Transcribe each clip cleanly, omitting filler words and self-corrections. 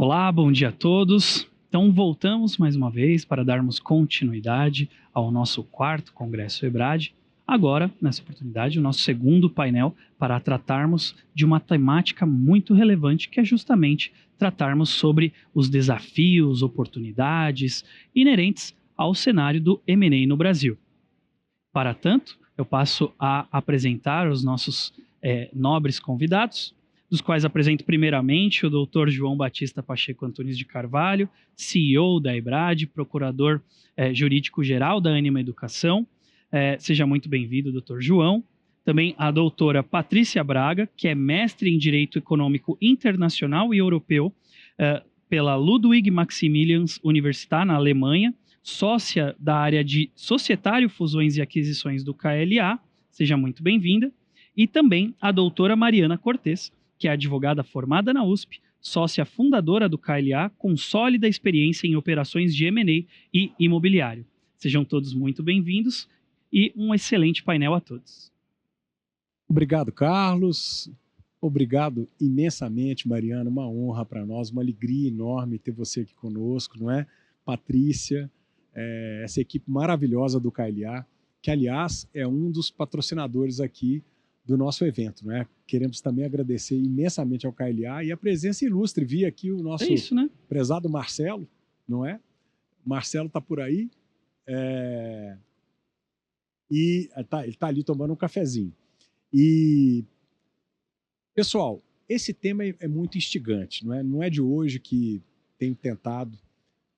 Olá, bom dia a todos. Então, voltamos mais uma vez para darmos continuidade ao nosso quarto Congresso EBRAD. Agora, nessa oportunidade, o nosso segundo painel para tratarmos de uma temática muito relevante, que é justamente tratarmos sobre os desafios, oportunidades inerentes ao cenário do M&A no Brasil. Para tanto, eu passo a apresentar os nossos nobres convidados, dos quais apresento primeiramente o Dr. João Batista Pacheco Antunes de Carvalho, CEO da EBRAD, procurador jurídico-geral da Ânima Educação. Seja muito bem-vindo, Dr. João. Também a doutora Patrícia Braga, que é mestre em Direito Econômico Internacional e Europeu pela Ludwig Maximilians Universität, na Alemanha, sócia da área de Societário, Fusões e Aquisições do KLA, seja muito bem-vinda, e também a doutora Mariana Cortes, que é advogada formada na USP, sócia fundadora do KLA, com sólida experiência em operações de M&A e imobiliário. Sejam todos muito bem-vindos e um excelente painel a todos. Obrigado, Carlos. Obrigado imensamente, Mariana. Uma honra para nós, uma alegria enorme ter você aqui conosco, não é? Patrícia, essa equipe maravilhosa do KLA, que, aliás, é um dos patrocinadores aqui do nosso evento, não é? Queremos também agradecer imensamente ao KLA e a presença ilustre. Vi aqui o nosso prezado Marcelo, não é? O Marcelo está por aí e ele está ali tomando um cafezinho. E, pessoal, esse tema é muito instigante, não é? Não é de hoje que tenho tentado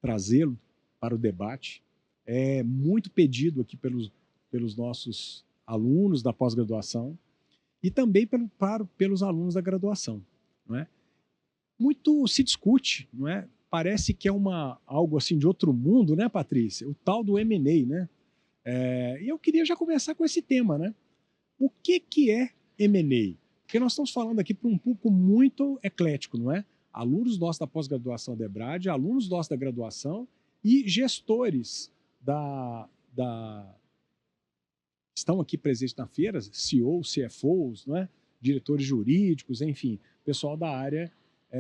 trazê-lo para o debate. É muito pedido aqui pelos nossos alunos da pós-graduação e também pelos alunos da graduação, não é? Muito se discute, não é? Parece que é algo assim de outro mundo, né, Patrícia? O tal do M&A, né? E eu queria já começar com esse tema, né? O que é M&A? Porque nós estamos falando aqui para um público muito eclético, não é? Alunos nossos da pós-graduação da EBRAD, alunos nossos da graduação e gestores estão aqui presentes na feira, CEOs, CFOs, não é? Diretores jurídicos, enfim, pessoal da área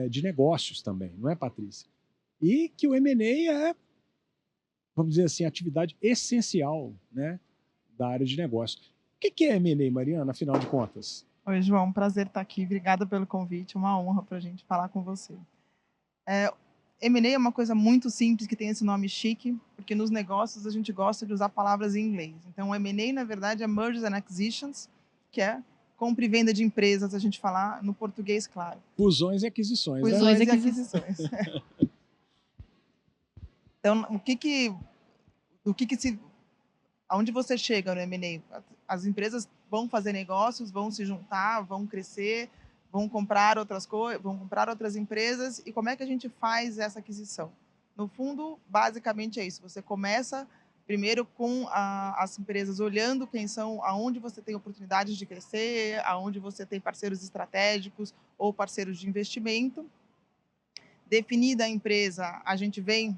de negócios também, não é, Patrícia? E que o M&A é, vamos dizer assim, atividade essencial, né, da área de negócio. O que é M&A, Mariana, afinal de contas? Oi, João, um prazer estar aqui. Obrigada pelo convite, uma honra para a gente falar com você. M&A é uma coisa muito simples, que tem esse nome chique, porque nos negócios a gente gosta de usar palavras em inglês. Então, M&A, na verdade, é Mergers and Acquisitions, que é compra e venda de empresas, a gente falar no português claro. Fusões e aquisições. Fusões e aquisições. Então, aonde você chega no M&A? As empresas vão fazer negócios, vão se juntar, vão crescer, vão comprar outras coisas, vão comprar outras empresas. E como é que a gente faz essa aquisição? No fundo, basicamente é isso. Você começa primeiro com as empresas olhando quem são, aonde você tem oportunidades de crescer, aonde você tem parceiros estratégicos ou parceiros de investimento. Definida a empresa, a gente vem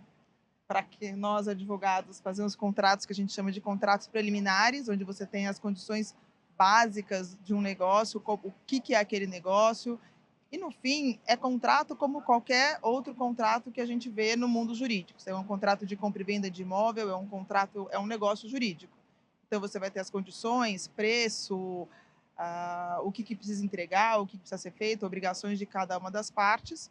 para que nós, advogados, fazemos contratos que a gente chama de contratos preliminares, onde você tem as condições básicas de um negócio, o que é aquele negócio, e, no fim, é contrato como qualquer outro contrato que a gente vê no mundo jurídico. Se é um contrato de compra e venda de imóvel, é um negócio jurídico. Então, você vai ter as condições, preço, o que precisa entregar, o que precisa ser feito, obrigações de cada uma das partes.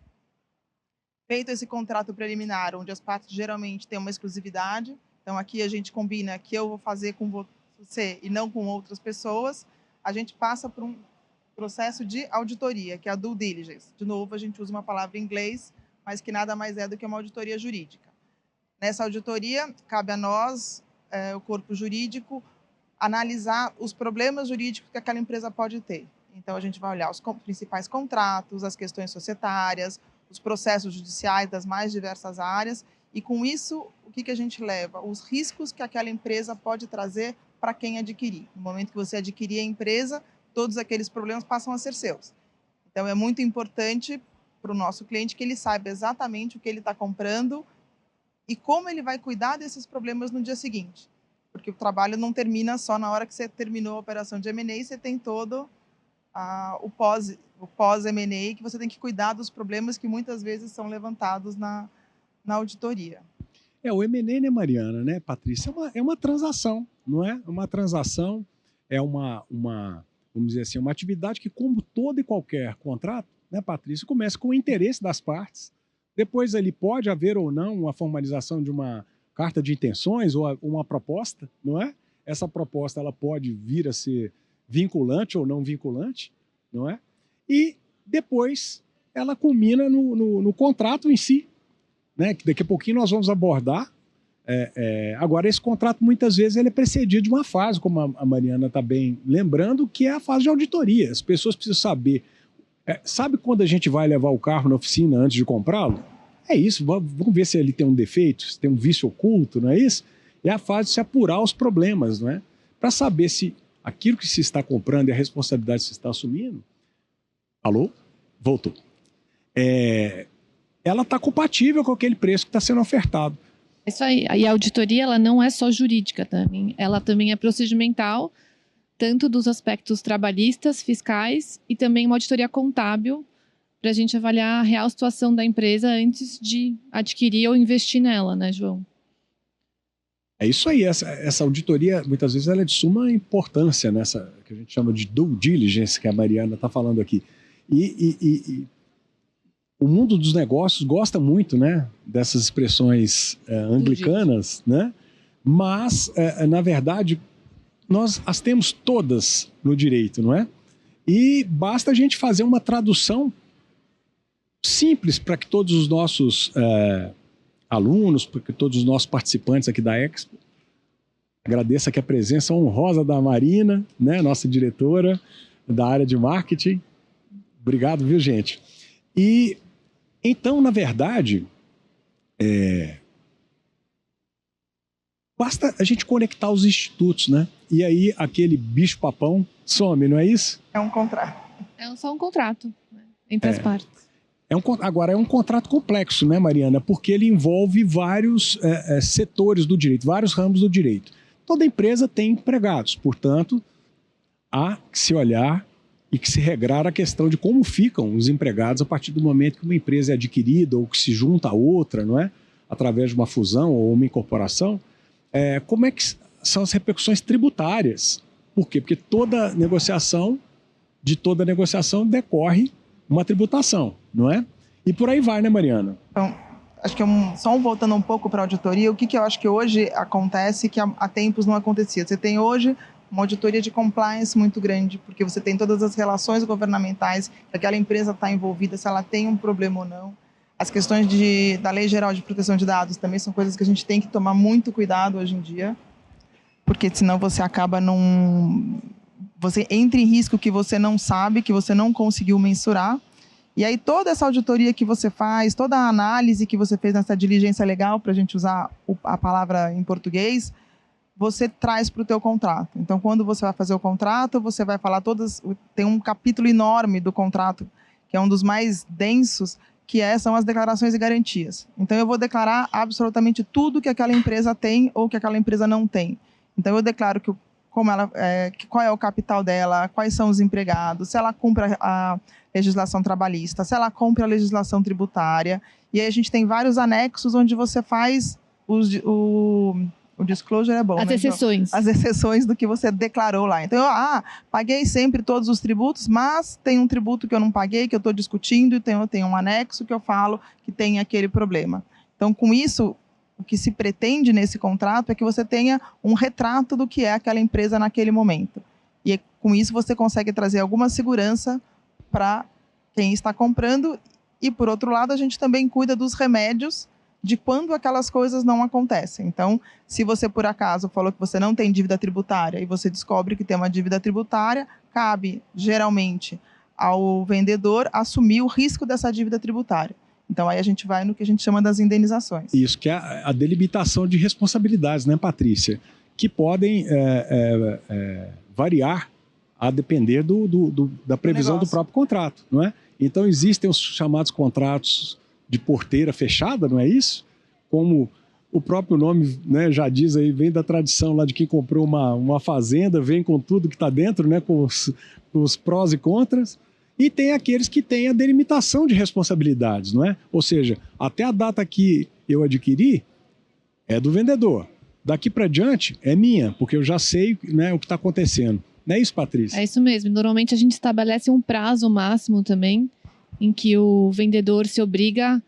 Feito esse contrato preliminar, onde as partes geralmente têm uma exclusividade, então aqui a gente combina que eu vou fazer com você e não com outras pessoas, a gente passa por um processo de auditoria, que é a due diligence. De novo, a gente usa uma palavra em inglês, mas que nada mais é do que uma auditoria jurídica. Nessa auditoria, cabe a nós, o corpo jurídico, analisar os problemas jurídicos que aquela empresa pode ter. Então, a gente vai olhar os principais contratos, as questões societárias, os processos judiciais das mais diversas áreas, e com isso, o que a gente leva? Os riscos que aquela empresa pode trazer para quem adquirir. No momento que você adquirir a empresa, todos aqueles problemas passam a ser seus. Então, é muito importante para o nosso cliente que ele saiba exatamente o que ele está comprando e como ele vai cuidar desses problemas no dia seguinte. Porque o trabalho não termina só na hora que você terminou a operação de M&A, você tem todo o pós, o pós-M&A, que você tem que cuidar dos problemas que muitas vezes são levantados na auditoria. O M&A, né, Mariana, né, Patrícia, é uma transação, não é? É uma transação, vamos dizer assim, uma atividade que, como todo e qualquer contrato, né, Patrícia, começa com o interesse das partes. Depois ali pode haver ou não uma formalização de uma carta de intenções ou uma proposta, não é? Essa proposta ela pode vir a ser vinculante ou não vinculante, não é? E depois ela culmina no contrato em si, né? Que daqui a pouquinho nós vamos abordar. Agora, esse contrato muitas vezes ele é precedido de uma fase, como a Mariana está bem lembrando, que é a fase de auditoria. As pessoas precisam saber. Sabe quando a gente vai levar o carro na oficina antes de comprá-lo? É isso, vamos ver se ele tem um defeito, se tem um vício oculto, não é isso? É a fase de se apurar os problemas, não é? Para saber se aquilo que se está comprando e a responsabilidade que se está assumindo. Alô? Voltou. Ela está compatível com aquele preço que está sendo ofertado. Isso aí. E a auditoria ela não é só jurídica também, ela também é procedimental, tanto dos aspectos trabalhistas, fiscais e também uma auditoria contábil para a gente avaliar a real situação da empresa antes de adquirir ou investir nela, né, João? É isso aí, essa auditoria muitas vezes ela é de suma importância nessa que a gente chama de due diligence que a Mariana está falando aqui. E o mundo dos negócios gosta muito, né, dessas expressões anglicanas, né? Mas, na verdade, nós as temos todas no direito, não é? E basta a gente fazer uma tradução simples para que todos os nossos alunos, para que todos os nossos participantes aqui da Expo, agradeço aqui a presença honrosa da Marina, né, nossa diretora da área de marketing. Obrigado, viu, gente? E então, na verdade, basta a gente conectar os institutos, né? E aí aquele bicho-papão some, não é isso? É um contrato. É só um contrato, né, entre as partes. Agora, é um contrato complexo, né, Mariana? Porque ele envolve vários setores do direito, vários ramos do direito. Toda empresa tem empregados, portanto, há que se olhar e que se regrar a questão de como ficam os empregados a partir do momento que uma empresa é adquirida ou que se junta a outra, não é? Através de uma fusão ou uma incorporação. Como é que são as repercussões tributárias? Por quê? Porque de toda negociação decorre uma tributação, não é? E por aí vai, né, Mariana? Então, acho que só voltando um pouco para a auditoria, o que eu acho que hoje acontece que há tempos não acontecia. Você tem hoje uma auditoria de compliance muito grande, porque você tem todas as relações governamentais, que aquela empresa está envolvida, se ela tem um problema ou não. As questões da Lei Geral de Proteção de Dados também são coisas que a gente tem que tomar muito cuidado hoje em dia, porque senão você acaba você entra em risco que você não sabe, que você não conseguiu mensurar. E aí toda essa auditoria que você faz, toda a análise que você fez nessa diligência legal, para a gente usar a palavra em português, você traz para o teu contrato. Então, quando você vai fazer o contrato, você vai falar tem um capítulo enorme do contrato, que é um dos mais densos, são as declarações e garantias. Então, eu vou declarar absolutamente tudo que aquela empresa tem ou que aquela empresa não tem. Então, eu declaro qual é o capital dela, quais são os empregados, se ela cumpre a legislação trabalhista, se ela cumpre a legislação tributária. E aí a gente tem vários anexos onde você faz o disclosure é bom, as exceções. Então, as exceções do que você declarou lá. Então, paguei sempre todos os tributos, mas tem um tributo que eu não paguei, que eu estou discutindo, e eu tenho um anexo que eu falo que tem aquele problema. Então, com isso, o que se pretende nesse contrato é que você tenha um retrato do que é aquela empresa naquele momento. E com isso você consegue trazer alguma segurança para quem está comprando. E, por outro lado, a gente também cuida dos remédios de quando aquelas coisas não acontecem. Então, se você, por acaso, falou que você não tem dívida tributária e você descobre que tem uma dívida tributária, cabe, geralmente, ao vendedor assumir o risco dessa dívida tributária. Então, aí a gente vai no que a gente chama das indenizações. Isso, que é a delimitação de responsabilidades, né, Patrícia? Que podem variar a depender da previsão do próprio contrato, não é? Então, existem os chamados contratos de porteira fechada, não é isso? Como o próprio nome, né, já diz aí, vem da tradição lá de quem comprou uma fazenda, vem com tudo que está dentro, né, com os prós e contras. E tem aqueles que têm a delimitação de responsabilidades, não é? Ou seja, até a data que eu adquiri é do vendedor. Daqui para diante é minha, porque eu já sei, né, o que está acontecendo. Não é isso, Patrícia? É isso mesmo. Normalmente a gente estabelece um prazo máximo também, em que o vendedor se obriga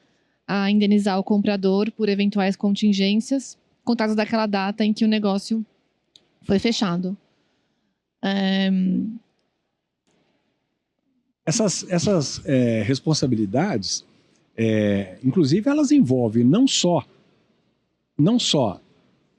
a indenizar o comprador por eventuais contingências, contadas daquela data em que o negócio foi fechado. Essas responsabilidades, inclusive, elas envolvem não só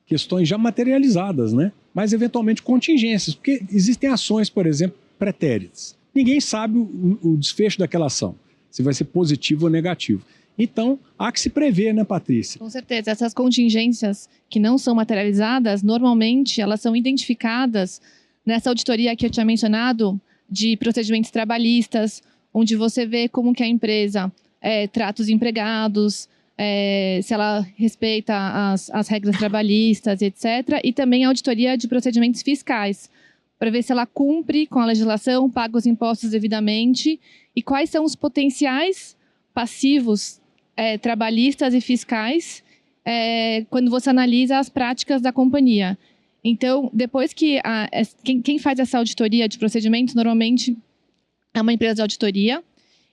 questões já materializadas, né? Mas eventualmente contingências, porque existem ações, por exemplo, pretéritas. Ninguém sabe o desfecho daquela ação, se vai ser positivo ou negativo. Então, há que se prever, né, Patrícia? Com certeza. Essas contingências que não são materializadas, normalmente elas são identificadas nessa auditoria que eu tinha mencionado de procedimentos trabalhistas, onde você vê como que a empresa trata os empregados, se ela respeita as regras trabalhistas, etc. E também a auditoria de procedimentos fiscais, para ver se ela cumpre com a legislação, paga os impostos devidamente e quais são os potenciais passivos trabalhistas e fiscais quando você analisa as práticas da companhia. Então, depois que quem faz essa auditoria de procedimentos, normalmente é uma empresa de auditoria,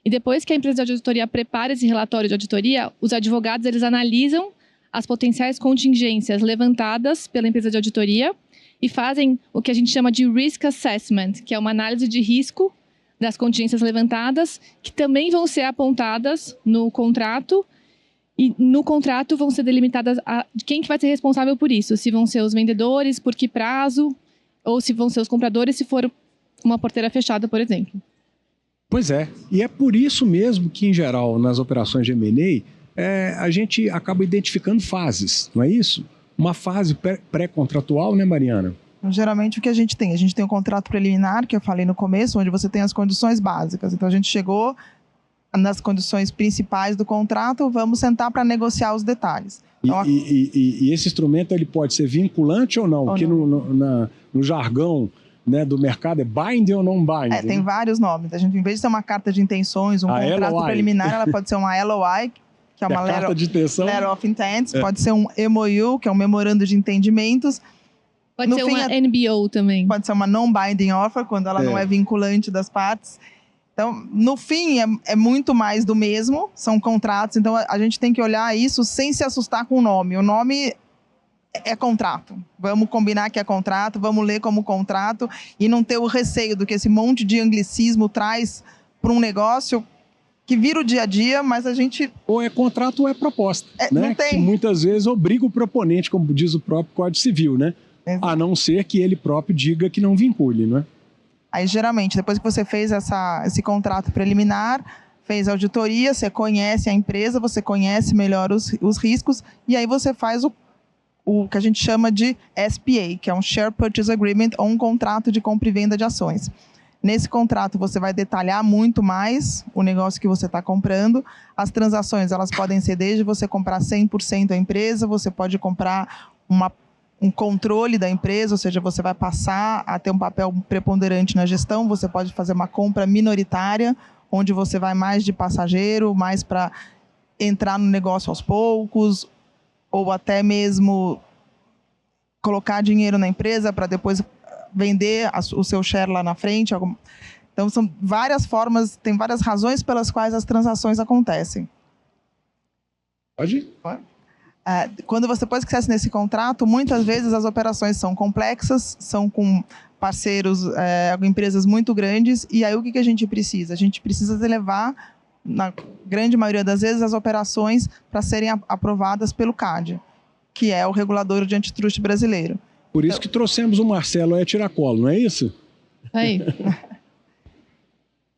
e depois que a empresa de auditoria prepara esse relatório de auditoria, os advogados eles analisam as potenciais contingências levantadas pela empresa de auditoria e fazem o que a gente chama de risk assessment, que é uma análise de risco das contingências levantadas, que também vão ser apontadas no contrato, e no contrato vão ser delimitadas quem que vai ser responsável por isso, se vão ser os vendedores, por que prazo, ou se vão ser os compradores, se for uma porteira fechada, por exemplo. Pois é, e é por isso mesmo que, em geral, nas operações de M&A, a gente acaba identificando fases, não é isso? Uma fase pré-contratual, né, Mariana? Geralmente o que a gente tem um contrato preliminar, que eu falei no começo, onde você tem as condições básicas. Então a gente chegou nas condições principais do contrato, vamos sentar para negociar os detalhes. Então, e esse instrumento ele pode ser vinculante ou não? Porque no jargão, né, do mercado é binding ou não binding? Tem vários nomes. A gente, em vez de ser uma carta de intenções, um contrato LOI. preliminar, ela pode ser uma LOI, que é uma carta de intenção. Letter of Intent, pode ser um MOU, que é um memorando de entendimentos. Pode ser uma NBO também. Pode ser uma non-binding offer, quando ela não é vinculante das partes. Então, no fim, é muito mais do mesmo, são contratos. Então, a gente tem que olhar isso sem se assustar com o nome. O nome é contrato. Vamos combinar que é contrato, vamos ler como contrato e não ter o receio do que esse monte de anglicismo traz para um negócio que vira o dia a dia, mas a gente... Ou é contrato ou é proposta, né? Não tem. Que muitas vezes obriga o proponente, como diz o próprio Código Civil, né? Exato. A não ser que ele próprio diga que não vincule, não é? Aí, geralmente, depois que você fez esse contrato preliminar, fez a auditoria, você conhece a empresa, você conhece melhor os riscos, e aí você faz o que a gente chama de SPA, que é um Share Purchase Agreement, ou um contrato de compra e venda de ações. Nesse contrato, você vai detalhar muito mais o negócio que você está comprando. As transações, elas podem ser desde você comprar 100% a empresa, você pode comprar um controle da empresa, ou seja, você vai passar a ter um papel preponderante na gestão, você pode fazer uma compra minoritária, onde você vai mais de passageiro, mais para entrar no negócio aos poucos, ou até mesmo colocar dinheiro na empresa para depois vender o seu share lá na frente. Então, são várias formas, tem várias razões pelas quais as transações acontecem. Pode? Depois que você assina esse contrato, muitas vezes as operações são complexas, são com parceiros, empresas muito grandes, e aí o que a gente precisa? A gente precisa levar, na grande maioria das vezes, as operações para serem aprovadas pelo CAD, que é o regulador de antitrust brasileiro. Por isso que trouxemos o Marcelo Tiracolo, não é isso? Aí.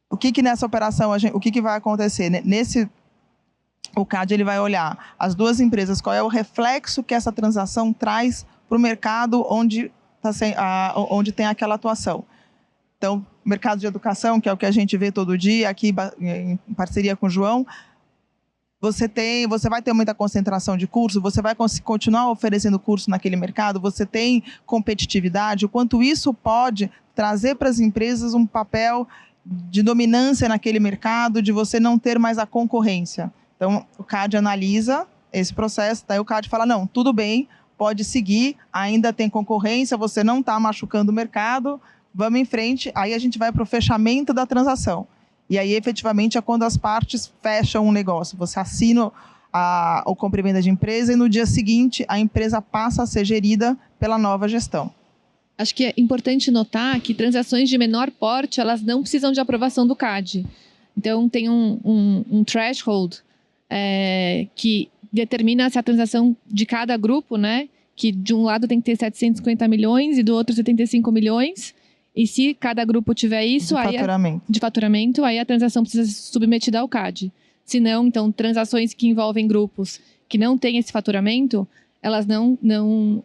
O que nessa operação, o que vai acontecer? O CAD ele vai olhar as duas empresas, qual é o reflexo que essa transação traz para o mercado onde tem aquela atuação. Então, mercado de educação, que é o que a gente vê todo dia, aqui em parceria com o João, você vai ter muita concentração de curso, você vai continuar oferecendo curso naquele mercado, você tem competitividade, o quanto isso pode trazer para as empresas um papel de dominância naquele mercado, de você não ter mais a concorrência. Então, o CAD analisa esse processo, daí o CAD fala, não, tudo bem, pode seguir, ainda tem concorrência, você não está machucando o mercado, vamos em frente, aí a gente vai para o fechamento da transação. E aí, efetivamente, é quando as partes fecham um negócio. Você assina o compra e venda de empresa e no dia seguinte a empresa passa a ser gerida pela nova gestão. Acho que é importante notar que transações de menor porte, elas não precisam de aprovação do CAD. Então, tem um threshold que determina se a transação de cada grupo, né? Que de um lado tem que ter 750 milhões e do outro 75 milhões. E se cada grupo tiver isso, de faturamento, aí a transação precisa ser submetida ao CAD. Se não, então, transações que envolvem grupos que não têm esse faturamento, elas não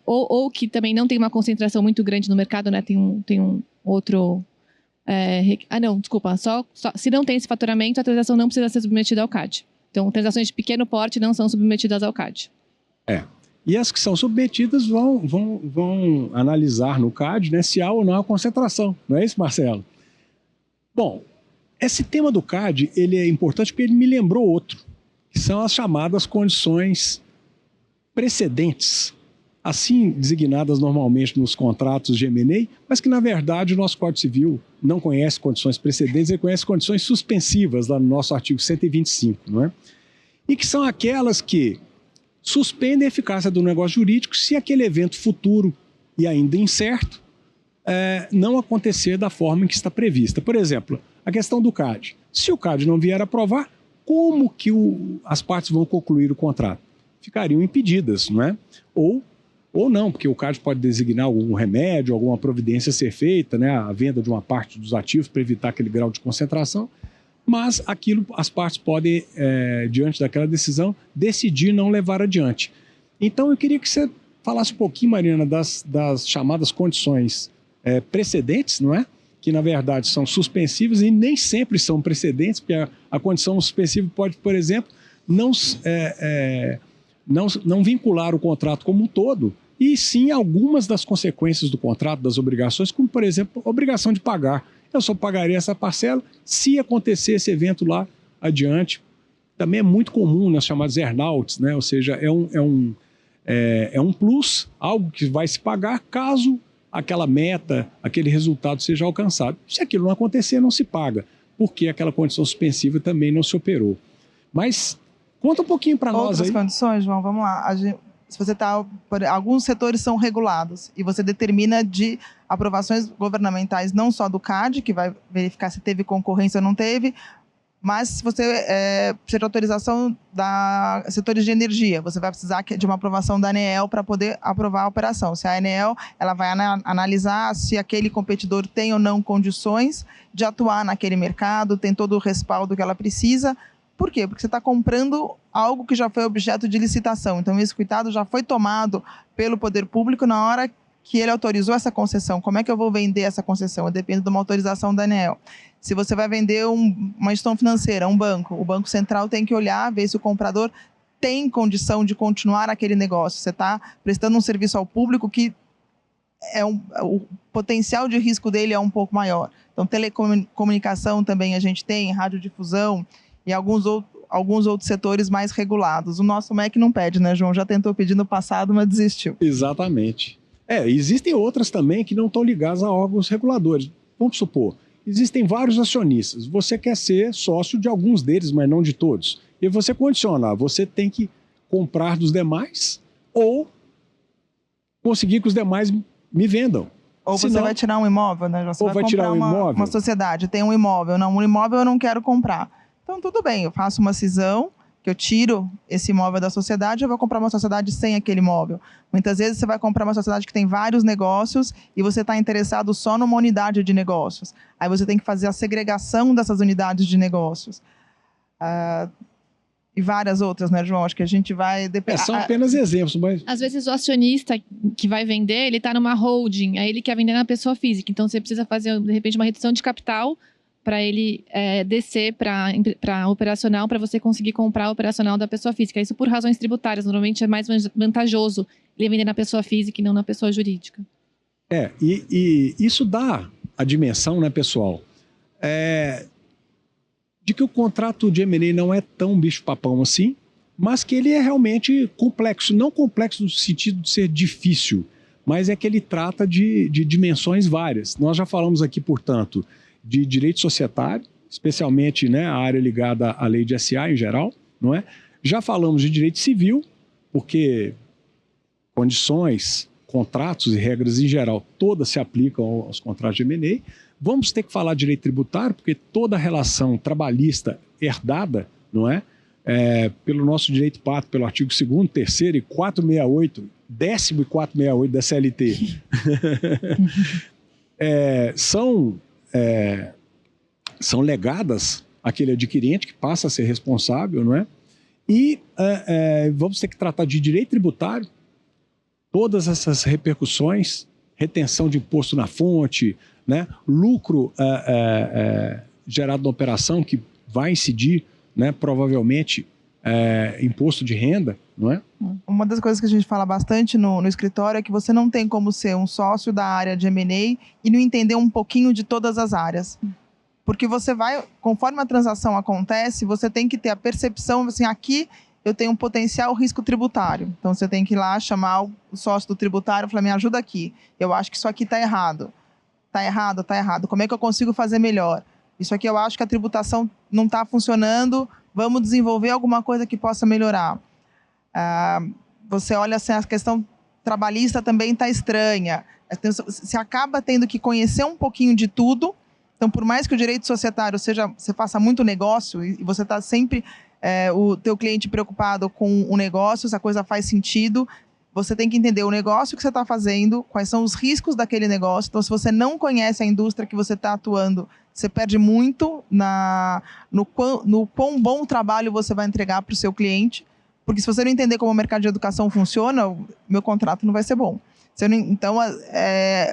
ou que também não tem uma concentração muito grande no mercado, né? Tem um outro... se não tem esse faturamento, a transação não precisa ser submetida ao CAD. Então, transações de pequeno porte não são submetidas ao CAD. E as que são submetidas vão analisar no CAD, né, se há ou não a concentração. Não é isso, Marcelo? Bom, esse tema do CAD ele é importante porque ele me lembrou outro, que são as chamadas condições precedentes, assim designadas normalmente nos contratos de M&A, mas que, na verdade, o nosso Código Civil não conhece condições precedentes, ele conhece condições suspensivas, lá no nosso artigo 125, não é? E que são aquelas que suspendem a eficácia do negócio jurídico se aquele evento futuro e ainda incerto não acontecer da forma em que está prevista. Por exemplo, a questão do CAD. Se o CAD não vier a aprovar, como que as partes vão concluir o contrato? Ficariam impedidas, não é? Ou não, porque o CAD pode designar algum remédio, alguma providência a ser feita, né? A venda de uma parte dos ativos para evitar aquele grau de concentração, mas as partes podem, diante daquela decisão, decidir não levar adiante. Então, eu queria que você falasse um pouquinho, Mariana, das chamadas condições precedentes, não é? Que, na verdade, são suspensivas e nem sempre são precedentes, porque a condição suspensiva pode, por exemplo, não vincular o contrato como um todo, e sim algumas das consequências do contrato, das obrigações, como, por exemplo, a obrigação de pagar. Eu só pagaria essa parcela se acontecer esse evento lá adiante. Também é muito comum nas chamadas earnouts, né? Ou seja, é um plus, algo que vai se pagar caso aquela meta, aquele resultado seja alcançado. Se aquilo não acontecer, não se paga, porque aquela condição suspensiva também não se operou. Mas conta um pouquinho para nós aí. Outras condições, João, vamos lá. Se você alguns setores são regulados e você determina de aprovações governamentais, não só do CAD, que vai verificar se teve concorrência ou não teve, mas se você precisa de autorização da setores de energia, você vai precisar de uma aprovação da ANEEL para poder aprovar a operação. Se a ANEEL, ela vai analisar se aquele competidor tem ou não condições de atuar naquele mercado, tem todo o respaldo que ela precisa. Por quê? Porque você está comprando algo que já foi objeto de licitação. Então, esse cuidado já foi tomado pelo poder público na hora que ele autorizou essa concessão. Como é que eu vou vender essa concessão? Eu dependo de uma autorização da ANEEL. Se você vai vender uma gestão financeira, um banco, o Banco Central tem que olhar, ver se o comprador tem condição de continuar aquele negócio. Você está prestando um serviço ao público que o potencial de risco dele é um pouco maior. Então, telecomunicação também a gente tem, radiodifusão, e alguns outros setores mais regulados. O nosso MEC não pede, né, João? Já tentou pedir no passado, mas desistiu. Exatamente. Existem outras também que não estão ligadas a órgãos reguladores. Vamos supor, existem vários acionistas. Você quer ser sócio de alguns deles, mas não de todos. E você condiciona, você tem que comprar dos demais ou conseguir que os demais me vendam. Ou você vai tirar um imóvel, né? Você vai tirar um imóvel. Uma sociedade tem um imóvel. Não, um imóvel eu não quero comprar. Então, tudo bem, eu faço uma cisão, que eu tiro esse imóvel da sociedade, eu vou comprar uma sociedade sem aquele imóvel. Muitas vezes você vai comprar uma sociedade que tem vários negócios e você está interessado só numa unidade de negócios. Aí você tem que fazer a segregação dessas unidades de negócios. E várias outras, né, João? Acho que a gente vai... São apenas exemplos, mas... Às vezes o acionista que vai vender, ele está numa holding, aí ele quer vender na pessoa física. Então, você precisa fazer, de repente, uma redução de capital para ele descer para operacional, para você conseguir comprar a operacional da pessoa física. Isso por razões tributárias. Normalmente é mais vantajoso ele vender na pessoa física e não na pessoa jurídica. E isso dá a dimensão, né, pessoal? de que o contrato de M&A não é tão bicho-papão assim, mas que ele é realmente complexo. Não complexo no sentido de ser difícil, mas é que ele trata de dimensões várias. Nós já falamos aqui, portanto, de direito societário, especialmente, né, a área ligada à lei de SA em geral, não é? Já falamos de direito civil, porque condições, contratos e regras em geral, todas se aplicam aos contratos de M&A. Vamos ter que falar de direito tributário, porque toda relação trabalhista herdada, não é? Pelo nosso direito pátrio, pelo artigo 2º, 3º e 468, 10º e 468 da CLT, são legadas àquele adquirente que passa a ser responsável, não é? E vamos ter que tratar de direito tributário, todas essas repercussões, retenção de imposto na fonte, né? Lucro gerado na operação que vai incidir, né, provavelmente, imposto de renda, não é? Uma das coisas que a gente fala bastante no escritório é que você não tem como ser um sócio da área de M&A e não entender um pouquinho de todas as áreas. Porque você vai, conforme a transação acontece, você tem que ter a percepção, assim, aqui eu tenho um potencial risco tributário. Então, você tem que ir lá chamar o sócio do tributário e falar, me ajuda aqui. Eu acho que isso aqui está errado. Está errado, está errado. Como é que eu consigo fazer melhor? Isso aqui eu acho que a tributação não está funcionando, vamos desenvolver alguma coisa que possa melhorar. Você olha assim, a questão trabalhista também está estranha. Você acaba tendo que conhecer um pouquinho de tudo. Então, por mais que o direito societário você faça muito negócio e você está sempre o teu cliente preocupado com o negócio, se a coisa faz sentido, você tem que entender o negócio que você está fazendo, quais são os riscos daquele negócio. Então, se você não conhece a indústria que você está atuando, você perde muito no quão bom trabalho você vai entregar para o seu cliente, porque se você não entender como o mercado de educação funciona, o meu contrato não vai ser bom. Então,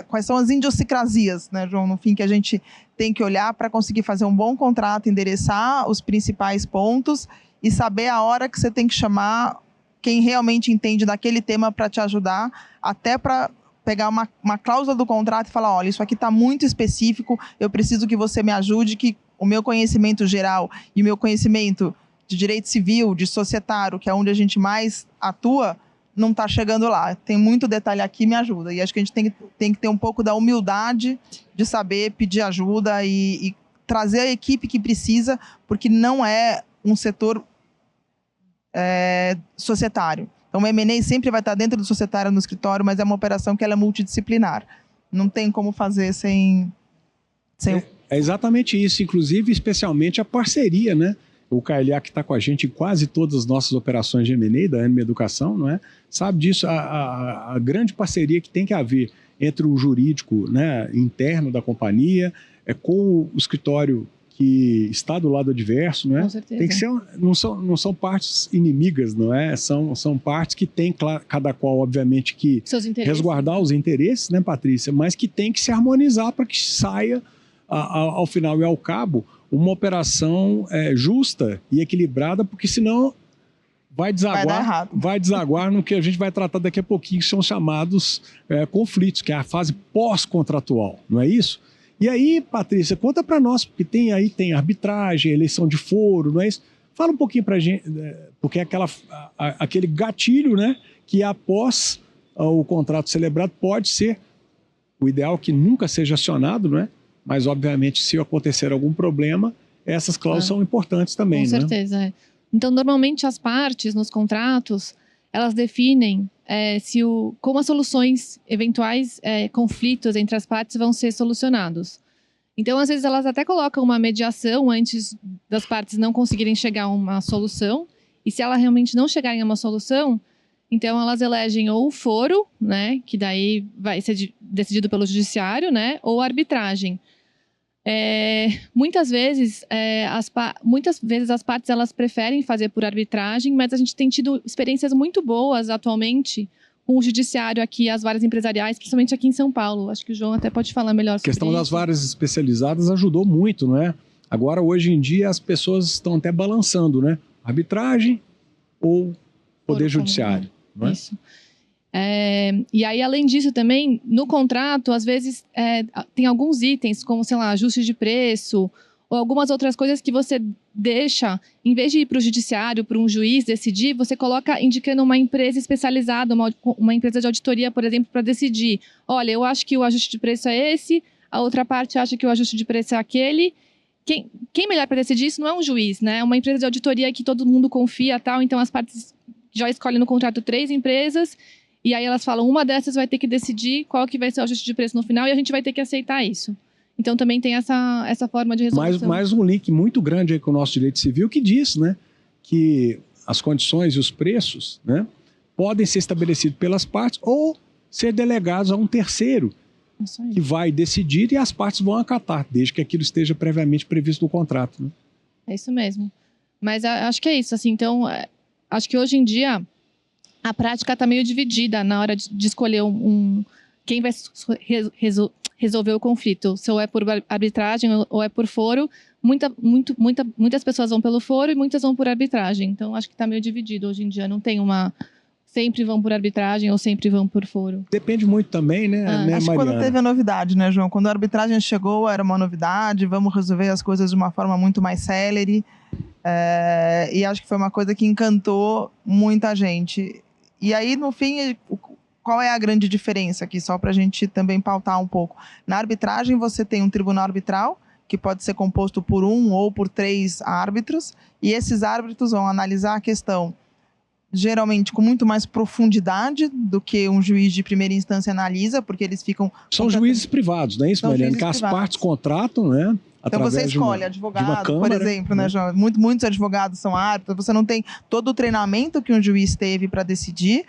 quais são as idiosincrasias, né, João, no fim, que a gente tem que olhar para conseguir fazer um bom contrato, endereçar os principais pontos e saber a hora que você tem que chamar quem realmente entende daquele tema para te ajudar, até para pegar uma cláusula do contrato e falar, olha, isso aqui está muito específico, eu preciso que você me ajude, que o meu conhecimento geral e o meu conhecimento de direito civil, de societário, que é onde a gente mais atua, não está chegando lá. Tem muito detalhe aqui, me ajuda. E acho que a gente tem que ter um pouco da humildade de saber pedir ajuda e trazer a equipe que precisa, porque não é um setor societário. Então, o M&A sempre vai estar dentro do societário no escritório, mas é uma operação que ela é multidisciplinar. Não tem como fazer sem... É exatamente isso, inclusive, especialmente a parceria, né? O KLA, que está com a gente em quase todas as nossas operações de M&A, da Anima Educação, não é? Sabe disso, a grande parceria que tem que haver entre o jurídico, né, interno da companhia, com o escritório que está do lado adverso, não é? Com certeza. Tem que ser, não são partes inimigas, não é? São partes que têm, cada qual, obviamente, que resguardar os interesses, né, Patrícia? Mas que tem que se harmonizar para que saia, ao final e ao cabo, uma operação justa e equilibrada, porque senão vai desaguar no que a gente vai tratar daqui a pouquinho, que são chamados conflitos, que é a fase pós-contratual, não é isso? E aí, Patrícia, conta para nós, porque tem arbitragem, eleição de foro, não é isso? Fala um pouquinho para a gente, porque é aquele gatilho, né, que após o contrato celebrado pode ser, o ideal que nunca seja acionado, não é? Mas, obviamente, se acontecer algum problema, essas cláusulas são importantes também, né? Com certeza, Então, normalmente, as partes nos contratos, elas definem como as soluções, eventuais conflitos entre as partes vão ser solucionados. Então, às vezes, elas até colocam uma mediação antes das partes não conseguirem chegar a uma solução. E se ela realmente não chegarem a uma solução, então elas elegem ou o foro, né, que daí vai ser decidido pelo judiciário, né, ou arbitragem. Muitas vezes as partes elas preferem fazer por arbitragem, mas a gente tem tido experiências muito boas atualmente com o judiciário aqui, as varas empresariais, principalmente aqui em São Paulo. Acho que o João até pode falar melhor sobre isso. A questão das varas especializadas ajudou muito, não é? Agora, hoje em dia, as pessoas estão até balançando, né? Arbitragem ou poder judiciário. Não é? Isso. E aí, além disso também, no contrato, às vezes, tem alguns itens, como, sei lá, ajuste de preço, ou algumas outras coisas que você deixa, em vez de ir para o judiciário, para um juiz decidir, você coloca indicando uma empresa especializada, uma empresa de auditoria, por exemplo, para decidir. Olha, eu acho que o ajuste de preço é esse, a outra parte acha que o ajuste de preço é aquele. Quem melhor para decidir isso não é um juiz, né? É uma empresa de auditoria que todo mundo confia, tal. Então, as partes já escolhem no contrato 3 empresas, e aí elas falam, uma dessas vai ter que decidir qual que vai ser o ajuste de preço no final, e a gente vai ter que aceitar isso. Então, também tem essa forma de resolução. Mais um link muito grande aí com o nosso direito civil que diz, né, que as condições e os preços, né, podem ser estabelecidos pelas partes ou ser delegados a um terceiro que vai decidir e as partes vão acatar, desde que aquilo esteja previamente previsto no contrato. Né? É isso mesmo. Mas acho que é isso. Assim, então, acho que hoje em dia a prática está meio dividida na hora de escolher quem vai resolver o conflito. Se ou é por arbitragem ou é por foro. Muitas pessoas vão pelo foro e muitas vão por arbitragem. Então, acho que está meio dividido hoje em dia. Não tem sempre vão por arbitragem ou sempre vão por foro. Depende muito também, né, acho que quando teve a novidade, né, João? Quando a arbitragem chegou, era uma novidade, vamos resolver as coisas de uma forma muito mais célere. E acho que foi uma coisa que encantou muita gente. E aí, no fim, qual é a grande diferença aqui? Só para a gente também pautar um pouco. Na arbitragem, você tem um tribunal arbitral, que pode ser composto por 1 ou por 3 árbitros, e esses árbitros vão analisar a questão geralmente com muito mais profundidade do que um juiz de primeira instância analisa, porque eles ficam... São juízes privados, não é isso, Mariana? Que as partes contratam, né? Então você escolhe advogado, por exemplo, né, João? Muitos advogados são árbitros, você não tem todo o treinamento que um juiz teve para decidir,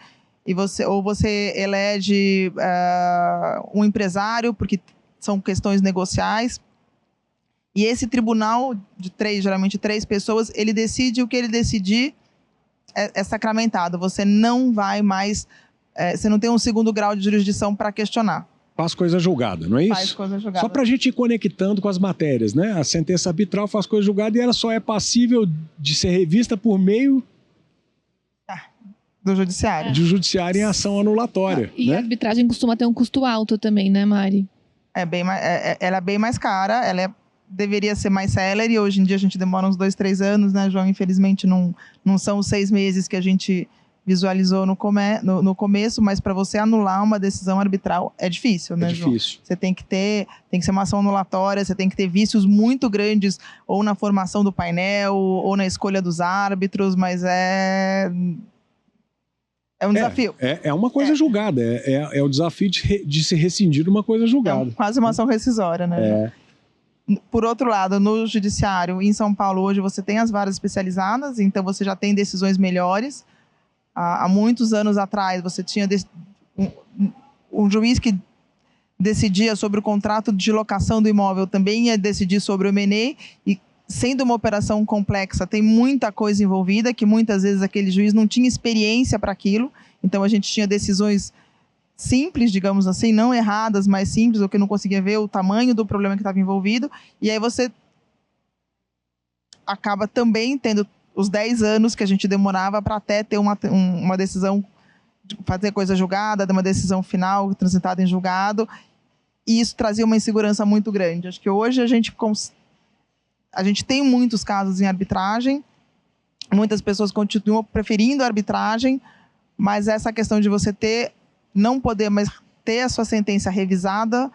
ou você elege um empresário, porque são questões negociais. E esse tribunal de geralmente 3 pessoas, ele decide o que ele decidir é sacramentado. Você não vai mais... você não tem um segundo grau de jurisdição para questionar. Faz coisa julgada, não é isso? Faz coisa julgada. Só para a gente ir conectando com as matérias, né? A sentença arbitral faz coisa julgada e ela só é passível de ser revista por meio... do judiciário. Do judiciário em ação anulatória. E né? A arbitragem costuma ter um custo alto também, né, Mari? Ela é bem mais cara, deveria ser mais célere. Hoje em dia a gente demora uns 2, 3 anos, né, João? Infelizmente não são os 6 meses que a gente visualizou no começo, mas para você anular uma decisão arbitral é difícil, né, João? Difícil. Você tem que ser uma ação anulatória, você tem que ter vícios muito grandes, ou na formação do painel, ou na escolha dos árbitros, mas é um desafio. É uma coisa julgada, é o desafio de se rescindir uma coisa julgada. Quase uma ação rescisória, né? Por outro lado, no judiciário, em São Paulo, hoje você tem as varas especializadas, então você já tem decisões melhores. Há muitos anos atrás, você tinha um juiz que decidia sobre o contrato de locação do imóvel, também ia decidir sobre o M&A, e sendo uma operação complexa, tem muita coisa envolvida, que muitas vezes aquele juiz não tinha experiência para aquilo, então a gente tinha decisões simples, digamos assim, não erradas, mas simples, ou que não conseguia ver o tamanho do problema que estava envolvido, e aí você acaba também tendo os 10 anos que a gente demorava para até ter uma decisão, fazer coisa julgada, uma decisão final transitada em julgado, e isso trazia uma insegurança muito grande. Acho que hoje a gente tem muitos casos em arbitragem, muitas pessoas continuam preferindo a arbitragem, mas essa questão de você não poder mais ter a sua sentença revisada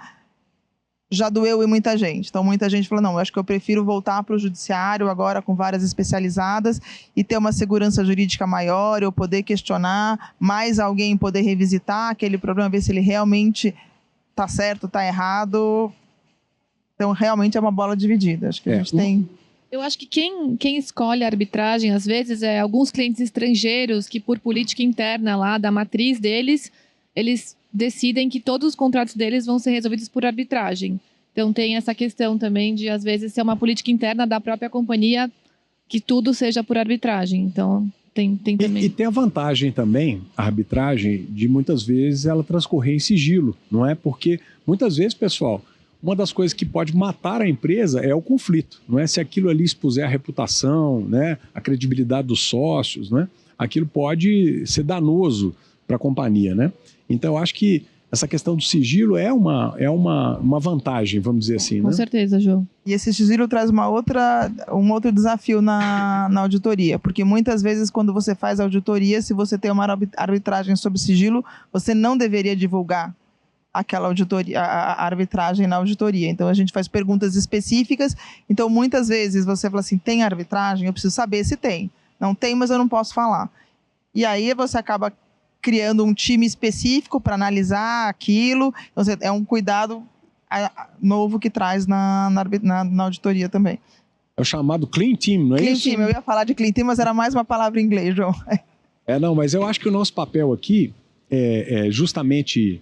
já doeu em muita gente. Então, muita gente falou, não, eu acho que eu prefiro voltar para o judiciário agora com varas especializadas e ter uma segurança jurídica maior, eu poder questionar, mais alguém poder revisitar aquele problema, ver se ele realmente está certo, está errado. Então, realmente é uma bola dividida. Acho que a gente tem... Eu acho que quem escolhe a arbitragem, às vezes, é alguns clientes estrangeiros que, por política interna lá da matriz deles, eles decidem que todos os contratos deles vão ser resolvidos por arbitragem. Então tem essa questão também de, às vezes, ser uma política interna da própria companhia que tudo seja por arbitragem. Então tem também... E tem a vantagem também, a arbitragem, de muitas vezes ela transcorrer em sigilo, não é? Porque muitas vezes, pessoal, uma das coisas que pode matar a empresa é o conflito, não é? Se aquilo ali expuser a reputação, né, a credibilidade dos sócios, né, aquilo pode ser danoso a companhia, né? Então, eu acho que essa questão do sigilo é uma vantagem, vamos dizer assim, Com né? certeza, João. E esse sigilo traz um outro desafio na auditoria, porque muitas vezes quando você faz auditoria, se você tem uma arbitragem sobre sigilo, você não deveria divulgar aquela auditoria, a arbitragem na auditoria. Então a gente faz perguntas específicas. Então muitas vezes você fala assim, tem arbitragem? Eu preciso saber se tem. Não tem, mas eu não posso falar. E aí você acaba criando um time específico para analisar aquilo. Então, é um cuidado novo que traz na auditoria também. É o chamado Clean Team, não é Clean isso? Team, eu ia falar de Clean Team, mas era mais uma palavra em inglês, João. Não, mas eu acho que o nosso papel aqui é justamente...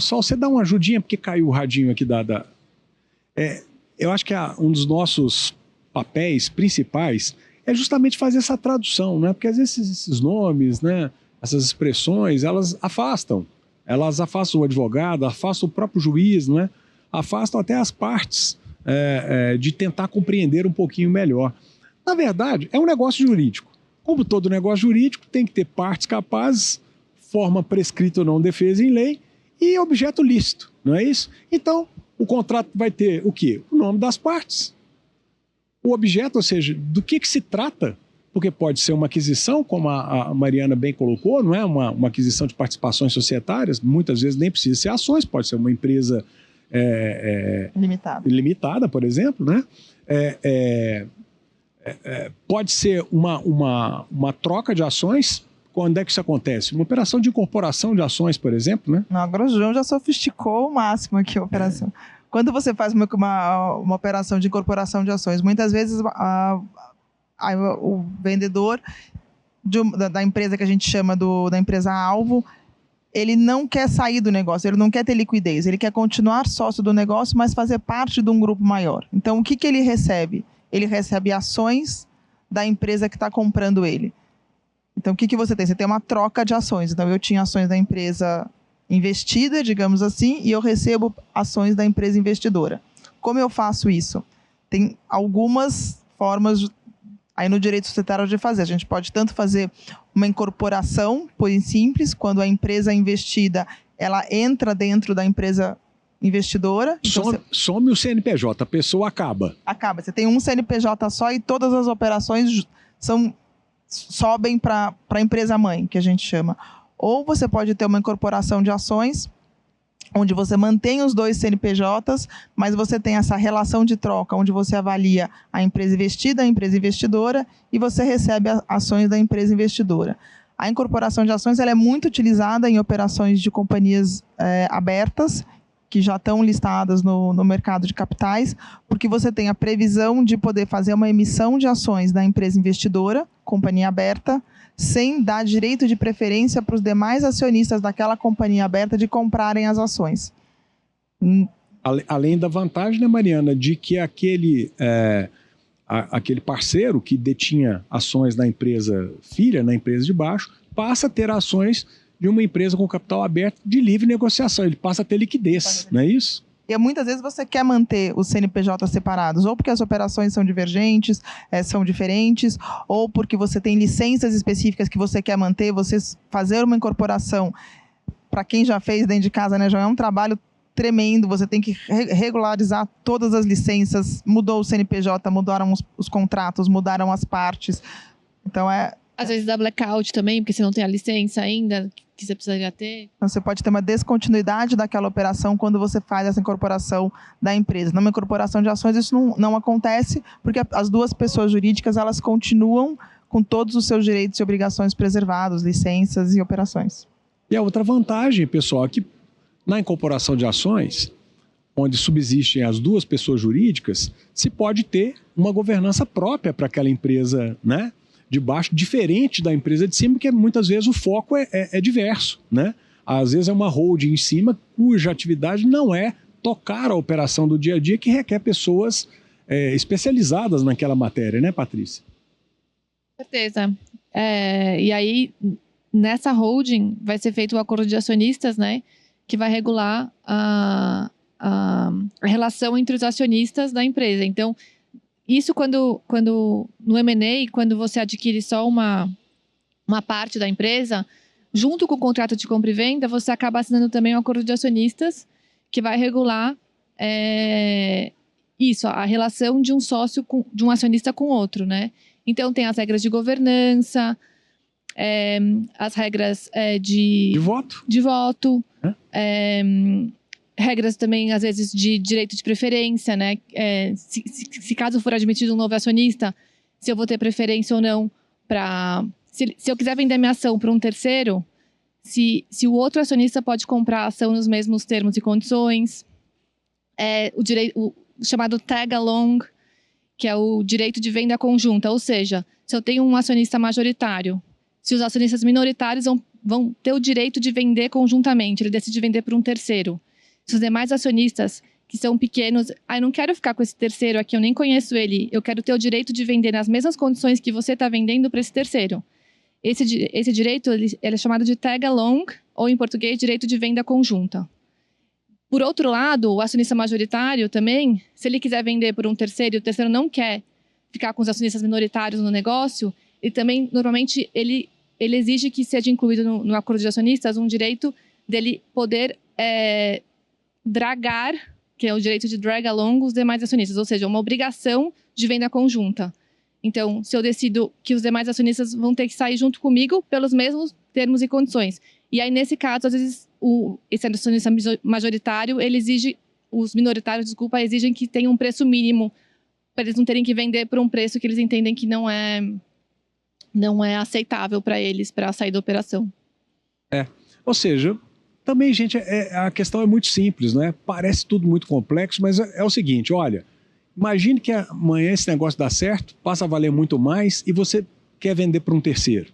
Só você dá uma ajudinha, porque caiu o radinho aqui eu acho que um dos nossos papéis principais é justamente fazer essa tradução, né? Porque às vezes esses nomes, né? Essas expressões, elas afastam o advogado, afastam o próprio juiz, né? Afastam até as partes de tentar compreender um pouquinho melhor. Na verdade, é um negócio jurídico. Como todo negócio jurídico, tem que ter partes capazes, forma prescrita ou não defesa em lei e objeto lícito, não é isso? Então, o contrato vai ter o quê? O nome das partes. O objeto, ou seja, do que se trata, porque pode ser uma aquisição, como a Mariana bem colocou, não é uma aquisição de participações societárias, muitas vezes nem precisa ser ações, pode ser uma empresa limitada, por exemplo, né? Pode ser uma troca de ações. Quando é que isso acontece? Uma operação de incorporação de ações, por exemplo, né? Não, agora o João já sofisticou o máximo aqui a operação. Quando você faz uma operação de incorporação de ações, muitas vezes o vendedor da empresa que a gente chama da empresa-alvo, ele não quer sair do negócio, ele não quer ter liquidez, ele quer continuar sócio do negócio, mas fazer parte de um grupo maior. Então, o que ele recebe? Ele recebe ações da empresa que está comprando ele. Então, o que você tem? Você tem uma troca de ações. Então, eu tinha ações da empresa investida, digamos assim, e eu recebo ações da empresa investidora. Como eu faço isso? Tem algumas formas aí no direito societário de fazer. A gente pode tanto fazer uma incorporação, por simples, quando a empresa investida, ela entra dentro da empresa investidora. Então some o CNPJ, a pessoa acaba. Acaba. Você tem um CNPJ só e todas as operações sobem para a empresa-mãe, que a gente chama. Ou você pode ter uma incorporação de ações, onde você mantém os dois CNPJs, mas você tem essa relação de troca, onde você avalia a empresa investida, a empresa investidora, e você recebe ações da empresa investidora. A incorporação de ações ela é muito utilizada em operações de companhias abertas, que já estão listadas no mercado de capitais, porque você tem a previsão de poder fazer uma emissão de ações da empresa investidora, companhia aberta, sem dar direito de preferência para os demais acionistas daquela companhia aberta de comprarem as ações. Além da vantagem, né, Mariana, de que aquele parceiro que detinha ações na empresa filha, na empresa de baixo, passa a ter ações de uma empresa com capital aberto de livre negociação. Ele passa a ter liquidez, não é isso? E muitas vezes você quer manter os CNPJ separados, ou porque as operações são divergentes, são diferentes, ou porque você tem licenças específicas que você quer manter. Você fazer uma incorporação, para quem já fez dentro de casa, né, já é um trabalho tremendo. Você tem que regularizar todas as licenças, mudou o CNPJ, mudaram os contratos, mudaram as partes. Então Às vezes dá blackout também, porque você não tem a licença ainda que você precisaria ter. Então, você pode ter uma descontinuidade daquela operação quando você faz essa incorporação da empresa. Numa incorporação de ações, isso não acontece, porque as duas pessoas jurídicas elas continuam com todos os seus direitos e obrigações preservados, licenças e operações. E a outra vantagem, pessoal, é que na incorporação de ações, onde subsistem as duas pessoas jurídicas, se pode ter uma governança própria para aquela empresa, né, de baixo, diferente da empresa de cima, porque muitas vezes o foco é diverso, né? Às vezes é uma holding em cima, cuja atividade não é tocar a operação do dia a dia, que requer pessoas especializadas naquela matéria, né, Patrícia? Com certeza. E aí, nessa holding, vai ser feito o acordo de acionistas, né? Que vai regular a relação entre os acionistas da empresa. Então, isso quando no M&A, quando você adquire só uma parte da empresa, junto com o contrato de compra e venda, você acaba assinando também um acordo de acionistas que vai regular isso, a relação de um sócio, de um acionista com outro, né? Então, tem as regras de governança, as regras De voto. de voto, regras também, às vezes, de direito de preferência, né? Se caso for admitido um novo acionista, se eu vou ter preferência ou não para... Se eu quiser vender minha ação para um terceiro, se o outro acionista pode comprar a ação nos mesmos termos e condições. O chamado tag-along, que é o direito de venda conjunta. Ou seja, se eu tenho um acionista majoritário, se os acionistas minoritários vão ter o direito de vender conjuntamente, ele decide vender para um terceiro. Se os demais acionistas, que são pequenos, eu não quero ficar com esse terceiro aqui, eu nem conheço ele, eu quero ter o direito de vender nas mesmas condições que você está vendendo para esse terceiro. Esse direito ele é chamado de tag-along, ou em português, direito de venda conjunta. Por outro lado, o acionista majoritário também, se ele quiser vender por um terceiro e o terceiro não quer ficar com os acionistas minoritários no negócio, ele também, normalmente, ele exige que seja incluído no acordo de acionistas um direito dele poder dragar, que é o direito de drag along os demais acionistas, ou seja, uma obrigação de venda conjunta. Então, se eu decido que os demais acionistas vão ter que sair junto comigo pelos mesmos termos e condições. E aí, nesse caso, às vezes, esse acionista majoritário, os minoritários, exigem que tenha um preço mínimo para eles não terem que vender por um preço que eles entendem que não é aceitável para eles, para sair da operação. Ou seja, também, gente, a questão é muito simples, né? Parece tudo muito complexo, mas é o seguinte, olha, imagine que amanhã esse negócio dá certo, passa a valer muito mais e você quer vender para um terceiro.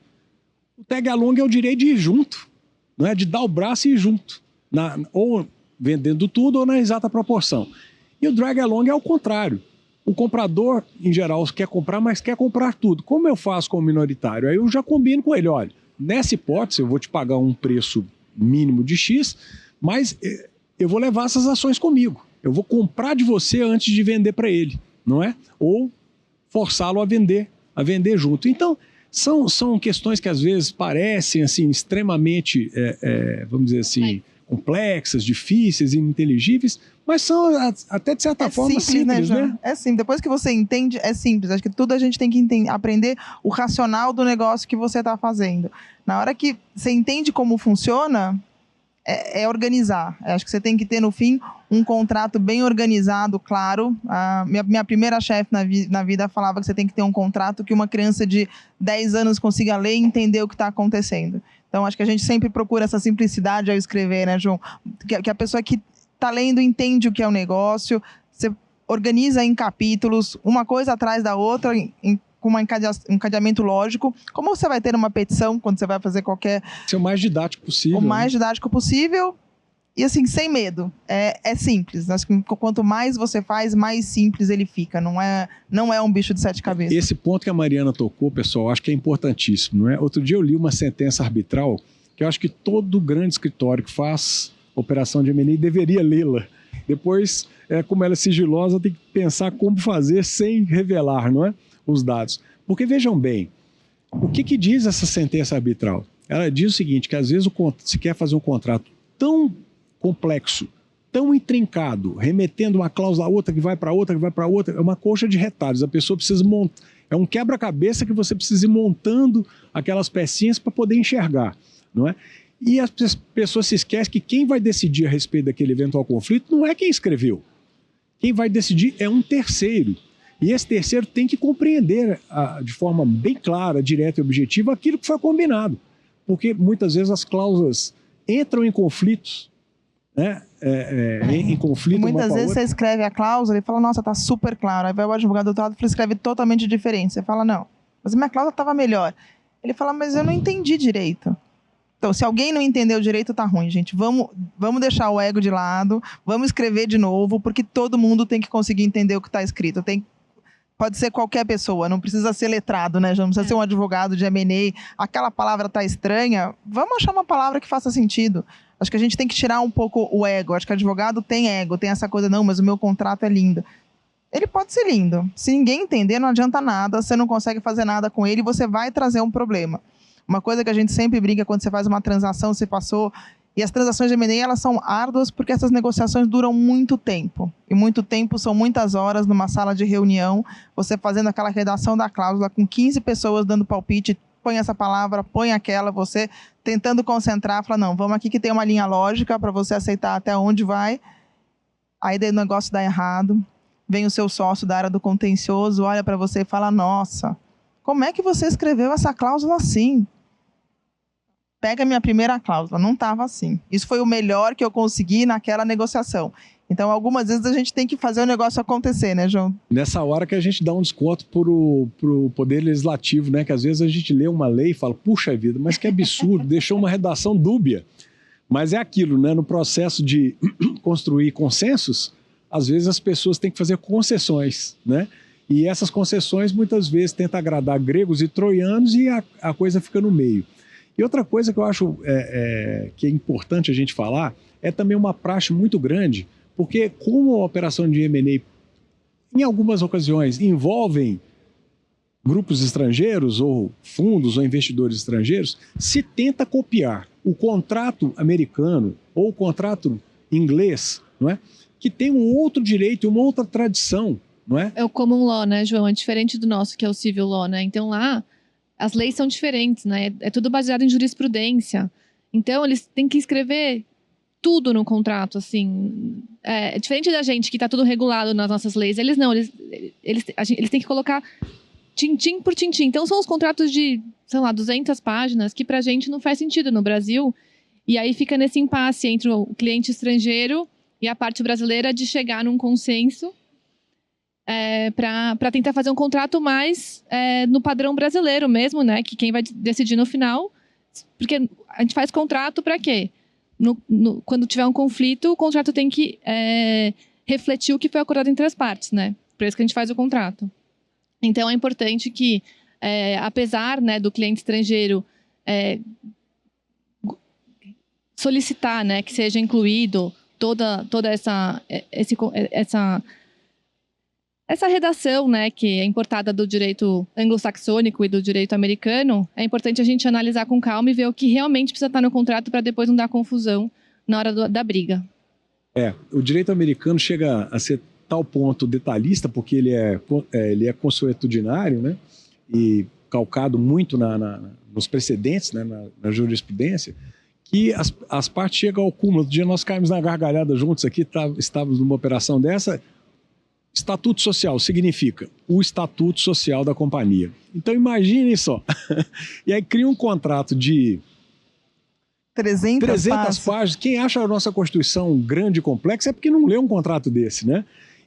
O tag-along é o direito de ir junto, não é? De dar o braço e ir junto, ou vendendo tudo ou na exata proporção. E o drag-along é o contrário. O comprador, em geral, quer comprar, mas quer comprar tudo. Como eu faço com o minoritário? Aí eu já combino com ele, olha, nessa hipótese eu vou te pagar um preço mínimo de X, mas eu vou levar essas ações comigo. Eu vou comprar de você antes de vender para ele, não é? Ou forçá-lo a vender junto. Então, são questões que às vezes parecem assim, extremamente, vamos dizer assim, complexas, difíceis, ininteligíveis, mas são até de certa forma simples, né? É simples. Depois que você entende, é simples. Acho que tudo a gente tem que aprender o racional do negócio que você está fazendo. Na hora que você entende como funciona, é organizar. Acho que você tem que ter, no fim, um contrato bem organizado, claro. Minha primeira chefe na vida falava que você tem que ter um contrato que uma criança de 10 anos consiga ler e entender o que está acontecendo. Então, acho que a gente sempre procura essa simplicidade ao escrever, né, João? Que a pessoa que está lendo entende o que é o negócio, você organiza em capítulos, uma coisa atrás da outra, com um encadeamento lógico. Como você vai ter uma petição quando você vai fazer qualquer... Ser o mais didático possível. O mais didático possível e, assim, sem medo. É simples. Acho que quanto mais você faz, mais simples ele fica. Não é um bicho de 7 cabeças. Esse ponto que a Mariana tocou, pessoal, acho que é importantíssimo, não é? Outro dia eu li uma sentença arbitral que eu acho que todo grande escritório que faz operação de M&A deveria lê-la. Depois, como ela é sigilosa, tem que pensar como fazer sem revelar, não é? Os dados. Porque, vejam bem, o que diz essa sentença arbitral? Ela diz o seguinte, que às vezes se quer fazer um contrato tão complexo, tão intrincado, remetendo uma cláusula a outra, que vai para outra, é uma colcha de retalhos. A pessoa precisa montar, é um quebra-cabeça que você precisa ir montando aquelas pecinhas para poder enxergar, não é? E as pessoas se esquecem que quem vai decidir a respeito daquele eventual conflito não é quem escreveu. Quem vai decidir é um terceiro. E esse terceiro tem que compreender de forma bem clara, direta e objetiva aquilo que foi combinado. Porque muitas vezes as cláusulas entram em conflitos, né? Em conflito. Muitas vezes você escreve a cláusula e fala, nossa, tá super claro. Aí vai o advogado do outro lado e escreve totalmente diferente. Você fala, não, mas minha cláusula estava melhor. Ele fala, mas eu não entendi direito. Então, se alguém não entendeu direito, tá ruim, gente. Vamos deixar o ego de lado, vamos escrever de novo, porque todo mundo tem que conseguir entender o que está escrito. Pode ser qualquer pessoa, não precisa ser letrado, né? Já não precisa ser um advogado de M&A. Aquela palavra tá estranha, vamos achar uma palavra que faça sentido. Acho que a gente tem que tirar um pouco o ego. Acho que advogado tem ego, tem essa coisa, não, mas o meu contrato é lindo. Ele pode ser lindo. Se ninguém entender, não adianta nada, você não consegue fazer nada com ele, você vai trazer um problema. Uma coisa que a gente sempre briga quando você faz uma transação, você passou... E as transações de M&A, elas são árduas porque essas negociações duram muito tempo. E muito tempo são muitas horas numa sala de reunião, você fazendo aquela redação da cláusula com 15 pessoas dando palpite, põe essa palavra, põe aquela, você tentando concentrar, fala, não, vamos aqui que tem uma linha lógica para você aceitar até onde vai. Aí o negócio dá errado, vem o seu sócio da área do contencioso, olha para você e fala, nossa, como é que você escreveu essa cláusula assim? Pega a minha primeira cláusula, não estava assim. Isso foi o melhor que eu consegui naquela negociação. Então, algumas vezes a gente tem que fazer o negócio acontecer, né, João? Nessa hora que a gente dá um desconto pro Poder Legislativo, né? Que às vezes a gente lê uma lei e fala, puxa vida, mas que absurdo, deixou uma redação dúbia. Mas é aquilo, né? No processo de construir consensos, às vezes as pessoas têm que fazer concessões, né? E essas concessões muitas vezes tentam agradar gregos e troianos e a coisa fica no meio. E outra coisa que eu acho que é importante a gente falar é também uma praxe muito grande, porque como a operação de M&A, em algumas ocasiões, envolvem grupos estrangeiros ou fundos ou investidores estrangeiros, se tenta copiar o contrato americano ou o contrato inglês, não é? Que tem um outro direito e uma outra tradição, não é? É o common law, né, João? É diferente do nosso, que é o civil law, né? Então lá as leis são diferentes, né? É tudo baseado em jurisprudência. Então, eles têm que escrever tudo no contrato, assim. É diferente da gente, que está tudo regulado nas nossas leis. Eles não, eles têm que colocar tintim por tintim. Então, são os contratos de, sei lá, 200 páginas, que pra gente não faz sentido no Brasil. E aí fica nesse impasse entre o cliente estrangeiro e a parte brasileira de chegar num consenso para tentar fazer um contrato mais no padrão brasileiro mesmo, né? Que quem vai decidir no final. Porque a gente faz contrato para quê? Quando tiver um conflito, o contrato tem que refletir o que foi acordado entre as partes, né? Por isso que a gente faz o contrato. Então, é importante que, apesar, né, do cliente estrangeiro solicitar, né, que seja incluído toda essa redação, né, que é importada do direito anglo-saxônico e do direito americano, é importante a gente analisar com calma e ver o que realmente precisa estar no contrato para depois não dar confusão na hora da briga. O direito americano chega a ser tal ponto detalhista, porque ele é consuetudinário, né, e calcado muito nos precedentes, né, na jurisprudência, que as partes chegam ao cúmulo. Outro dia nós caímos na gargalhada juntos aqui, estávamos numa operação dessa. Estatuto social significa o estatuto social da companhia. Então imaginem só, e aí cria um contrato de 300 páginas. Quem acha a nossa Constituição grande e complexa é porque não lê um contrato desse, né?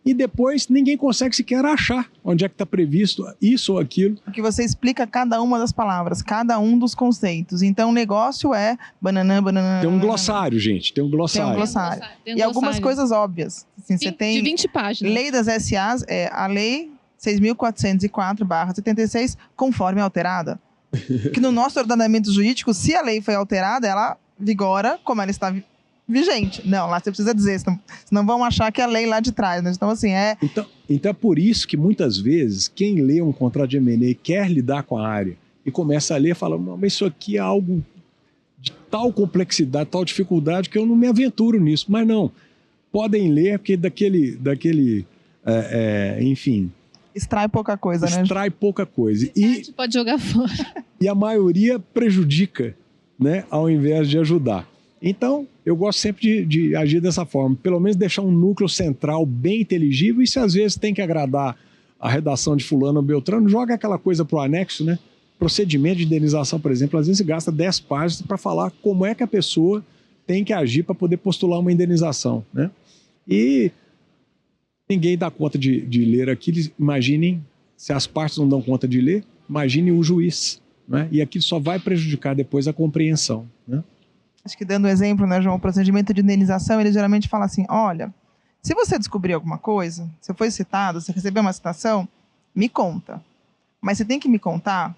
E depois ninguém consegue sequer achar onde é que está previsto isso ou aquilo. Porque você explica cada uma das palavras, cada um dos conceitos. Então o negócio é bananã. Tem um glossário, gente, tem um glossário. Tem um glossário. E algumas coisas óbvias. Assim, você tem de 20 páginas. Lei das SAs, a Lei 6.404/76, conforme alterada. Que no nosso ordenamento jurídico, se a lei foi alterada, ela vigora como ela está vigente. Não, lá você precisa dizer, senão vão achar que é a lei lá de trás, né? Então, assim, Então é por isso que muitas vezes quem lê um contrato de M&A quer lidar com a área e começa a ler e fala, mas isso aqui é algo de tal complexidade, tal dificuldade que eu não me aventuro nisso. Mas não, podem ler porque enfim... Extrai pouca coisa, né? Extrai pouca coisa. A gente pode jogar fora. E a maioria prejudica, né, ao invés de ajudar. Então, eu gosto sempre de agir dessa forma, pelo menos deixar um núcleo central bem inteligível, e se às vezes tem que agradar a redação de fulano ou beltrano, joga aquela coisa para o anexo, né? Procedimento de indenização, por exemplo, às vezes gasta 10 páginas para falar como é que a pessoa tem que agir para poder postular uma indenização, né? E ninguém dá conta de ler aquilo. Imaginem, se as partes não dão conta de ler, imagine o juiz, né? E aquilo só vai prejudicar depois a compreensão, né? Acho que dando exemplo, né, João, o procedimento de indenização, ele geralmente fala assim, olha, se você descobrir alguma coisa, você foi citado, você recebeu uma citação, me conta. Mas você tem que me contar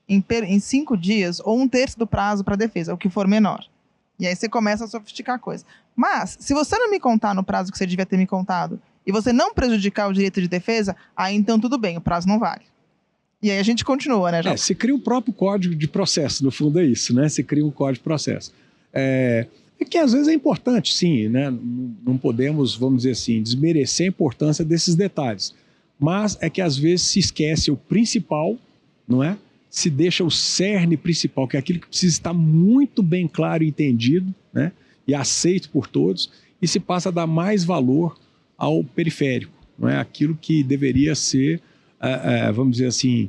em 5 dias ou 1/3 do prazo para a defesa, o que for menor. E aí você começa a sofisticar a coisa. Mas, se você não me contar no prazo que você devia ter me contado, e você não prejudicar o direito de defesa, aí então tudo bem, o prazo não vale. E aí a gente continua, né, João? Se cria um próprio código de processo, no fundo é isso, né? Se cria um código de processo. É que às vezes é importante, sim, né? Não podemos, vamos dizer assim, desmerecer a importância desses detalhes. Mas é que às vezes se esquece o principal, não é? Se deixa o cerne principal, que é aquilo que precisa estar muito bem claro e entendido, né? E aceito por todos, e se passa a dar mais valor ao periférico, não é? Aquilo que deveria ser, vamos dizer assim,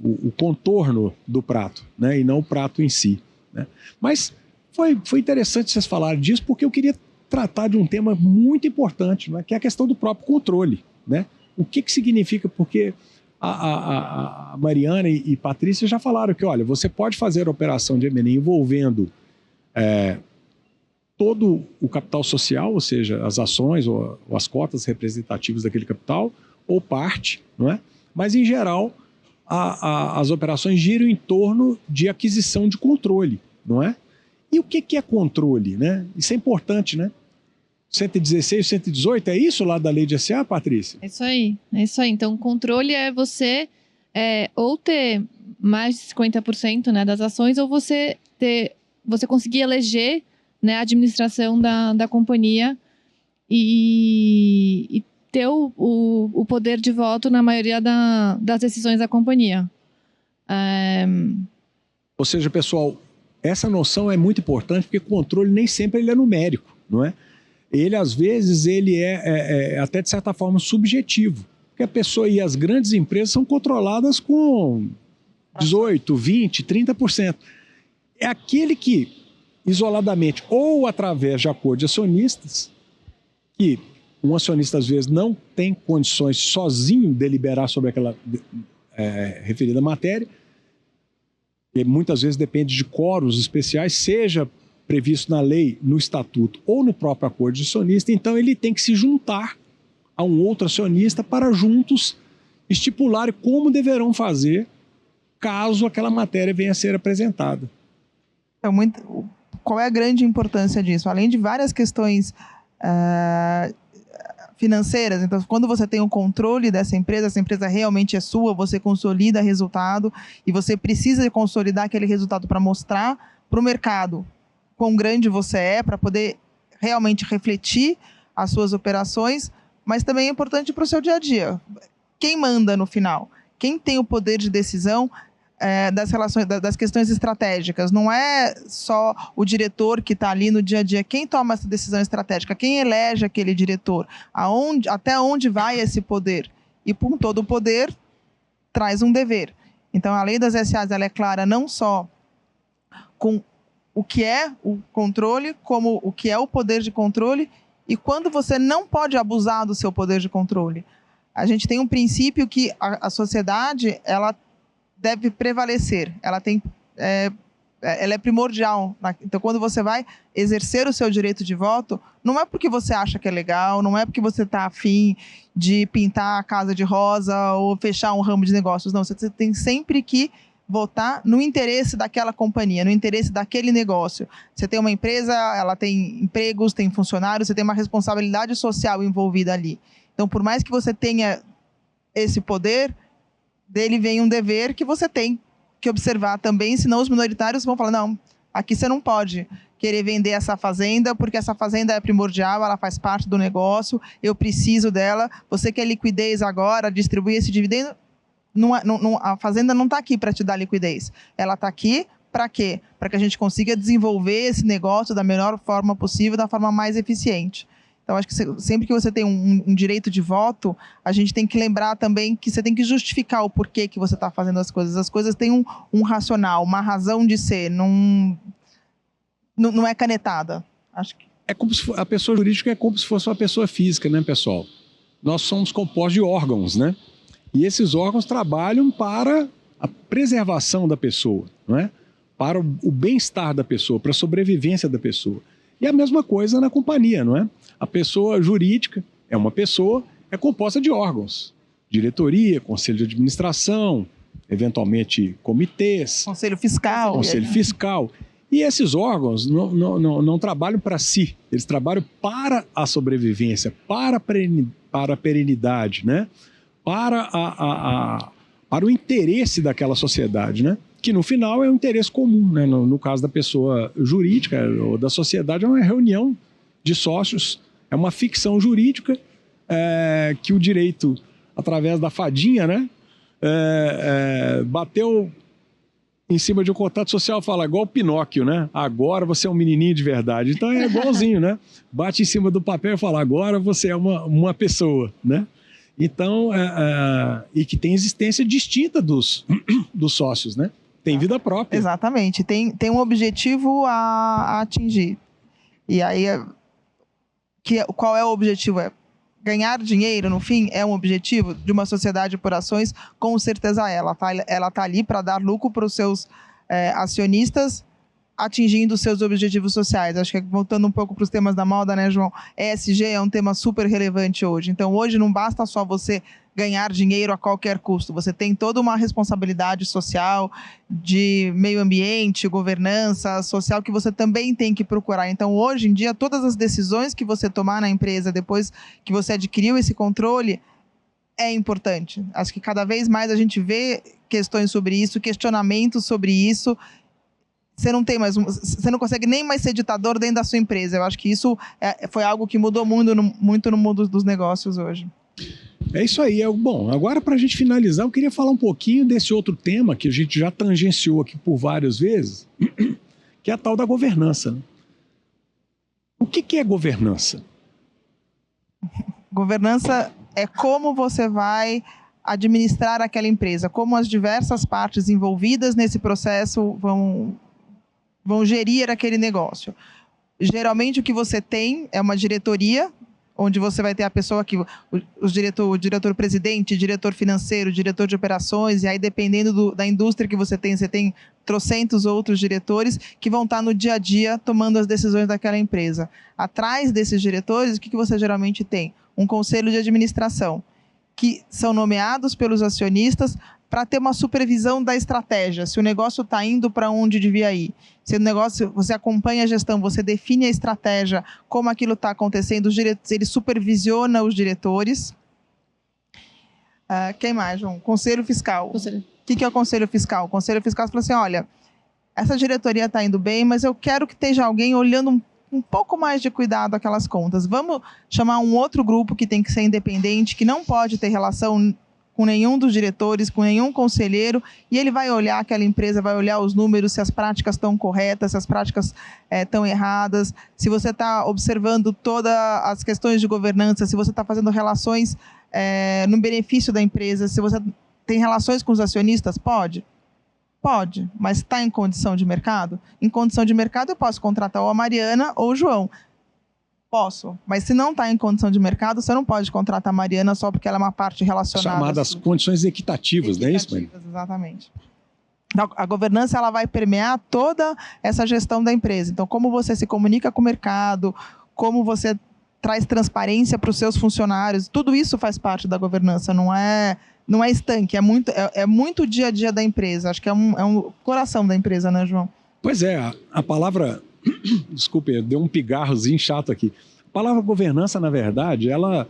o contorno do prato, né? E não o prato em si, né? Mas foi interessante vocês falarem disso, porque eu queria tratar de um tema muito importante, não é? Que é a questão do próprio controle, né? O que significa, porque a Mariana e Patrícia já falaram que, olha, você pode fazer a operação de M&A envolvendo todo o capital social, ou seja, as ações ou as cotas representativas daquele capital, ou parte, não é? Mas, em geral, as operações giram em torno de aquisição de controle, não é? E o que é controle, né? Isso é importante, né? 116, 118, é isso lá da lei de SA, Patrícia? É isso aí. Então, controle é você ou ter mais de 50%, né, das ações, ou você conseguir eleger, né, a administração da companhia e ter o poder de voto na maioria das decisões da companhia. Ou seja, pessoal, essa noção é muito importante, porque controle nem sempre ele é numérico, não é? Ele, às vezes, ele é até, de certa forma, subjetivo. Porque a pessoa e as grandes empresas são controladas com 18%, 20%, 30%. É aquele que, isoladamente, ou através de acordo de acionistas, que um acionista, às vezes, não tem condições sozinho de deliberar sobre aquela referida matéria, e muitas vezes depende de quóruns especiais, seja previsto na lei, no estatuto ou no próprio acordo de acionista, então ele tem que se juntar a um outro acionista para juntos estipularem como deverão fazer caso aquela matéria venha a ser apresentada. Então, qual é a grande importância disso? Além de várias questões financeiras, então quando você tem um controle dessa empresa, essa empresa realmente é sua, você consolida resultado e você precisa consolidar aquele resultado para mostrar para o mercado quão grande você é, para poder realmente refletir as suas operações, mas também é importante para o seu dia a dia. Quem manda no final? Quem tem o poder de decisão das relações, das questões estratégicas? Não é só o diretor que está ali no dia a dia. Quem toma essa decisão estratégica? Quem elege aquele diretor? Até onde vai esse poder? E com todo o poder, traz um dever. Então, a lei das SAs ela é clara não só com o que é o controle, como o que é o poder de controle e quando você não pode abusar do seu poder de controle. A gente tem um princípio que a sociedade ela deve prevalecer, ela é primordial. Então, quando você vai exercer o seu direito de voto, não é porque você acha que é legal, não é porque você está afim de pintar a casa de rosa ou fechar um ramo de negócios, não. Você tem sempre que votar no interesse daquela companhia, no interesse daquele negócio. Você tem uma empresa, ela tem empregos, tem funcionários, você tem uma responsabilidade social envolvida ali. Então, por mais que você tenha esse poder, dele vem um dever que você tem que observar também, senão os minoritários vão falar, não, aqui você não pode querer vender essa fazenda, porque essa fazenda é primordial, ela faz parte do negócio, eu preciso dela, você quer liquidez agora, distribuir esse dividendo. A fazenda não está aqui para te dar liquidez. Ela está aqui para quê? Para que a gente consiga desenvolver esse negócio da melhor forma possível, da forma mais eficiente. Então, acho que sempre que você tem um direito de voto, a gente tem que lembrar também que você tem que justificar o porquê que você está fazendo as coisas. As coisas têm um racional, uma razão de ser, não é canetada. Acho que... É como se a pessoa jurídica é como se fosse uma pessoa física, né, pessoal? Nós somos compostos de órgãos, né? E esses órgãos trabalham para a preservação da pessoa, não é? Para o bem-estar da pessoa, para a sobrevivência da pessoa. E a mesma coisa na companhia, não é? A pessoa jurídica é uma pessoa, é composta de órgãos. Diretoria, conselho de administração, eventualmente comitês. Conselho fiscal. Conselho fiscal. E esses órgãos não trabalham para si, eles trabalham para a sobrevivência, para a perenidade, né? Para para o interesse daquela sociedade, né? Que no final é um interesse comum, né? No caso da pessoa jurídica ou da sociedade, é uma reunião de sócios, é uma ficção jurídica que o direito, através da fadinha, né? Bateu em cima de um contrato social, fala igual o Pinóquio, né? Agora você é um menininho de verdade. Então é igualzinho, né? Bate em cima do papel e fala, agora você é uma pessoa, né? Então, e que tem existência distinta dos sócios, né? Tem vida própria. Exatamente. Tem um objetivo a atingir. E aí, qual é o objetivo? Ganhar dinheiro, no fim, é um objetivo de uma sociedade por ações? Com certeza ela tá ali para dar lucro para os seus acionistas, atingindo os seus objetivos sociais. Acho que voltando um pouco para os temas da moda, né, João? ESG é um tema super relevante hoje. Então, hoje não basta só você ganhar dinheiro a qualquer custo. Você tem toda uma responsabilidade social, de meio ambiente, governança social, que você também tem que procurar. Então, hoje em dia, todas as decisões que você tomar na empresa, depois que você adquiriu esse controle, é importante. Acho que cada vez mais a gente vê questões sobre isso, questionamentos sobre isso. Você não consegue nem mais ser ditador dentro da sua empresa. Eu acho que isso foi algo que mudou muito no mundo dos negócios hoje. É isso aí. Bom, agora para a gente finalizar, eu queria falar um pouquinho desse outro tema que a gente já tangenciou aqui por várias vezes, que é a tal da governança, né? O que é governança? Governança é como você vai administrar aquela empresa, como as diversas partes envolvidas nesse processo vão gerir aquele negócio. Geralmente o que você tem é uma diretoria, onde você vai ter a pessoa que o diretor-presidente, diretor financeiro, diretor de operações, e aí dependendo da indústria que você tem trocentos outros diretores que vão estar no dia a dia tomando as decisões daquela empresa. Atrás desses diretores, o que você geralmente tem? Um conselho de administração, que são nomeados pelos acionistas para ter uma supervisão da estratégia, se o negócio está indo para onde devia ir. Se o negócio, você acompanha a gestão, você define a estratégia, como aquilo está acontecendo, ele supervisiona os diretores. Quem mais, João? Conselho Fiscal. O que é o Conselho Fiscal? O Conselho Fiscal fala assim, olha, essa diretoria está indo bem, mas eu quero que esteja alguém olhando um pouco mais de cuidado aquelas contas. Vamos chamar um outro grupo que tem que ser independente, que não pode ter relação com nenhum dos diretores, com nenhum conselheiro, e ele vai olhar aquela empresa, vai olhar os números, se as práticas estão corretas, se as práticas estão erradas, se você está observando todas as questões de governança, se você está fazendo relações no benefício da empresa, se você tem relações com os acionistas, pode? Pode, mas está em condição de mercado? Em condição de mercado eu posso contratar ou a Mariana ou o João. Posso, mas se não está em condição de mercado, você não pode contratar a Mariana só porque ela é uma parte relacionada. Chamadas condições equitativas, não é isso, Mariana? Exatamente. Então, a governança ela vai permear toda essa gestão da empresa. Então, como você se comunica com o mercado, como você traz transparência para os seus funcionários, tudo isso faz parte da governança, não é estanque, é muito o dia a dia da empresa. Acho que é um coração da empresa, né, João? Pois é, a palavra... Desculpe, deu um pigarrozinho chato aqui. A palavra governança, na verdade, ela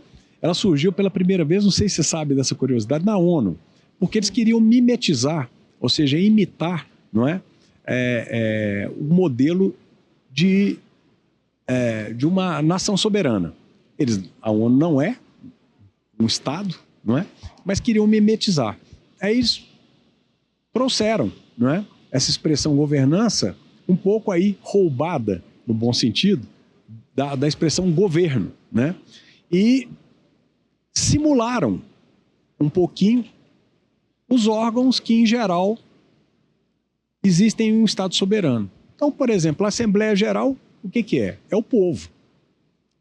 surgiu pela primeira vez, não sei se você sabe dessa curiosidade, na ONU, porque eles queriam mimetizar, ou seja, imitar, não é? O modelo de uma nação soberana. A ONU não é um Estado, não é? Mas queriam mimetizar. Aí eles trouxeram, não é? Essa expressão governança um pouco aí roubada, no bom sentido, da expressão governo, né? E simularam um pouquinho os órgãos que, em geral, existem em um Estado soberano. Então, por exemplo, a Assembleia Geral, o que é? É o povo.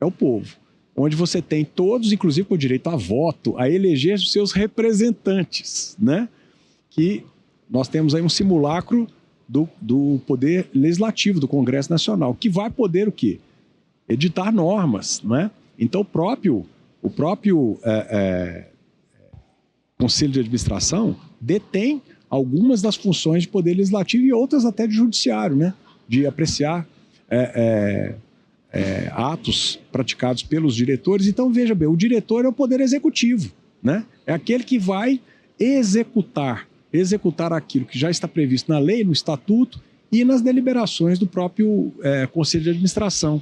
É o povo. Onde você tem todos, inclusive com direito a voto, a eleger os seus representantes, né? Que nós temos aí um simulacro do Poder Legislativo, do Congresso Nacional, que vai poder o quê? Editar normas, não é? Então, o próprio Conselho de Administração detém algumas das funções de Poder Legislativo e outras até de Judiciário, né? De apreciar atos praticados pelos diretores. Então, veja bem, o diretor é o Poder Executivo, né? É aquele que vai executar aquilo que já está previsto na lei, no estatuto e nas deliberações do próprio Conselho de Administração,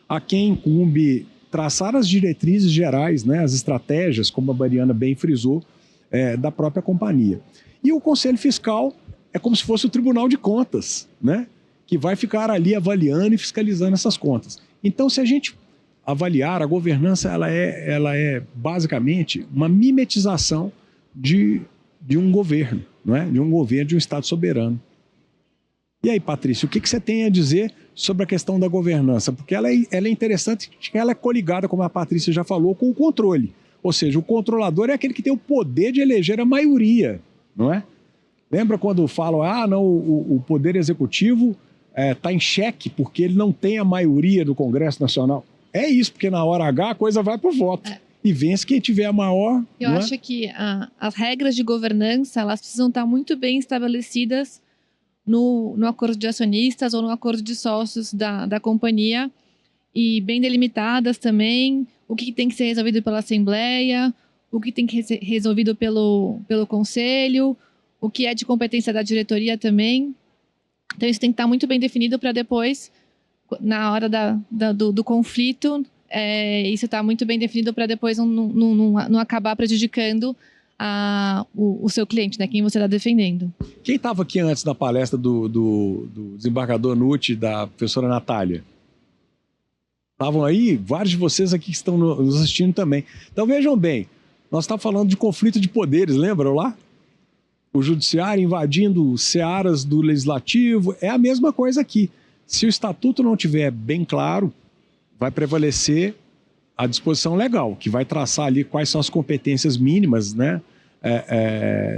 a quem incumbe traçar as diretrizes gerais, né, as estratégias, como a Mariana bem frisou, da própria companhia. E o Conselho Fiscal é como se fosse o Tribunal de Contas, né, que vai ficar ali avaliando e fiscalizando essas contas. Então, se a gente avaliar, a governança ela é basicamente uma mimetização de um governo, não é? De um governo, de um Estado soberano. E aí, Patrícia, o que você tem a dizer sobre a questão da governança? Porque ela é interessante, ela é coligada, como a Patrícia já falou, com o controle. Ou seja, o controlador é aquele que tem o poder de eleger a maioria, não é? Lembra quando falam, não, o poder executivo está em xeque porque ele não tem a maioria do Congresso Nacional? É isso, porque na hora H a coisa vai para o voto. E vence quem tiver a maior... Eu acho que as regras de governança, elas precisam estar muito bem estabelecidas no acordo de acionistas ou no acordo de sócios da companhia, e bem delimitadas também, o que tem que ser resolvido pela Assembleia, o que tem que ser resolvido pelo Conselho, o que é de competência da diretoria também. Então isso tem que estar muito bem definido para depois, na hora do conflito, isso está muito bem definido para depois não acabar prejudicando o seu cliente, né, quem você está defendendo. Quem estava aqui antes da palestra do desembargador Nutti, da professora Natália? Estavam aí, vários de vocês aqui que estão nos assistindo também. Então vejam bem, nós estamos falando de conflito de poderes, lembram lá? O judiciário invadindo searas do legislativo, é a mesma coisa aqui. Se o estatuto não tiver bem claro, vai prevalecer a disposição legal, que vai traçar ali quais são as competências mínimas, né,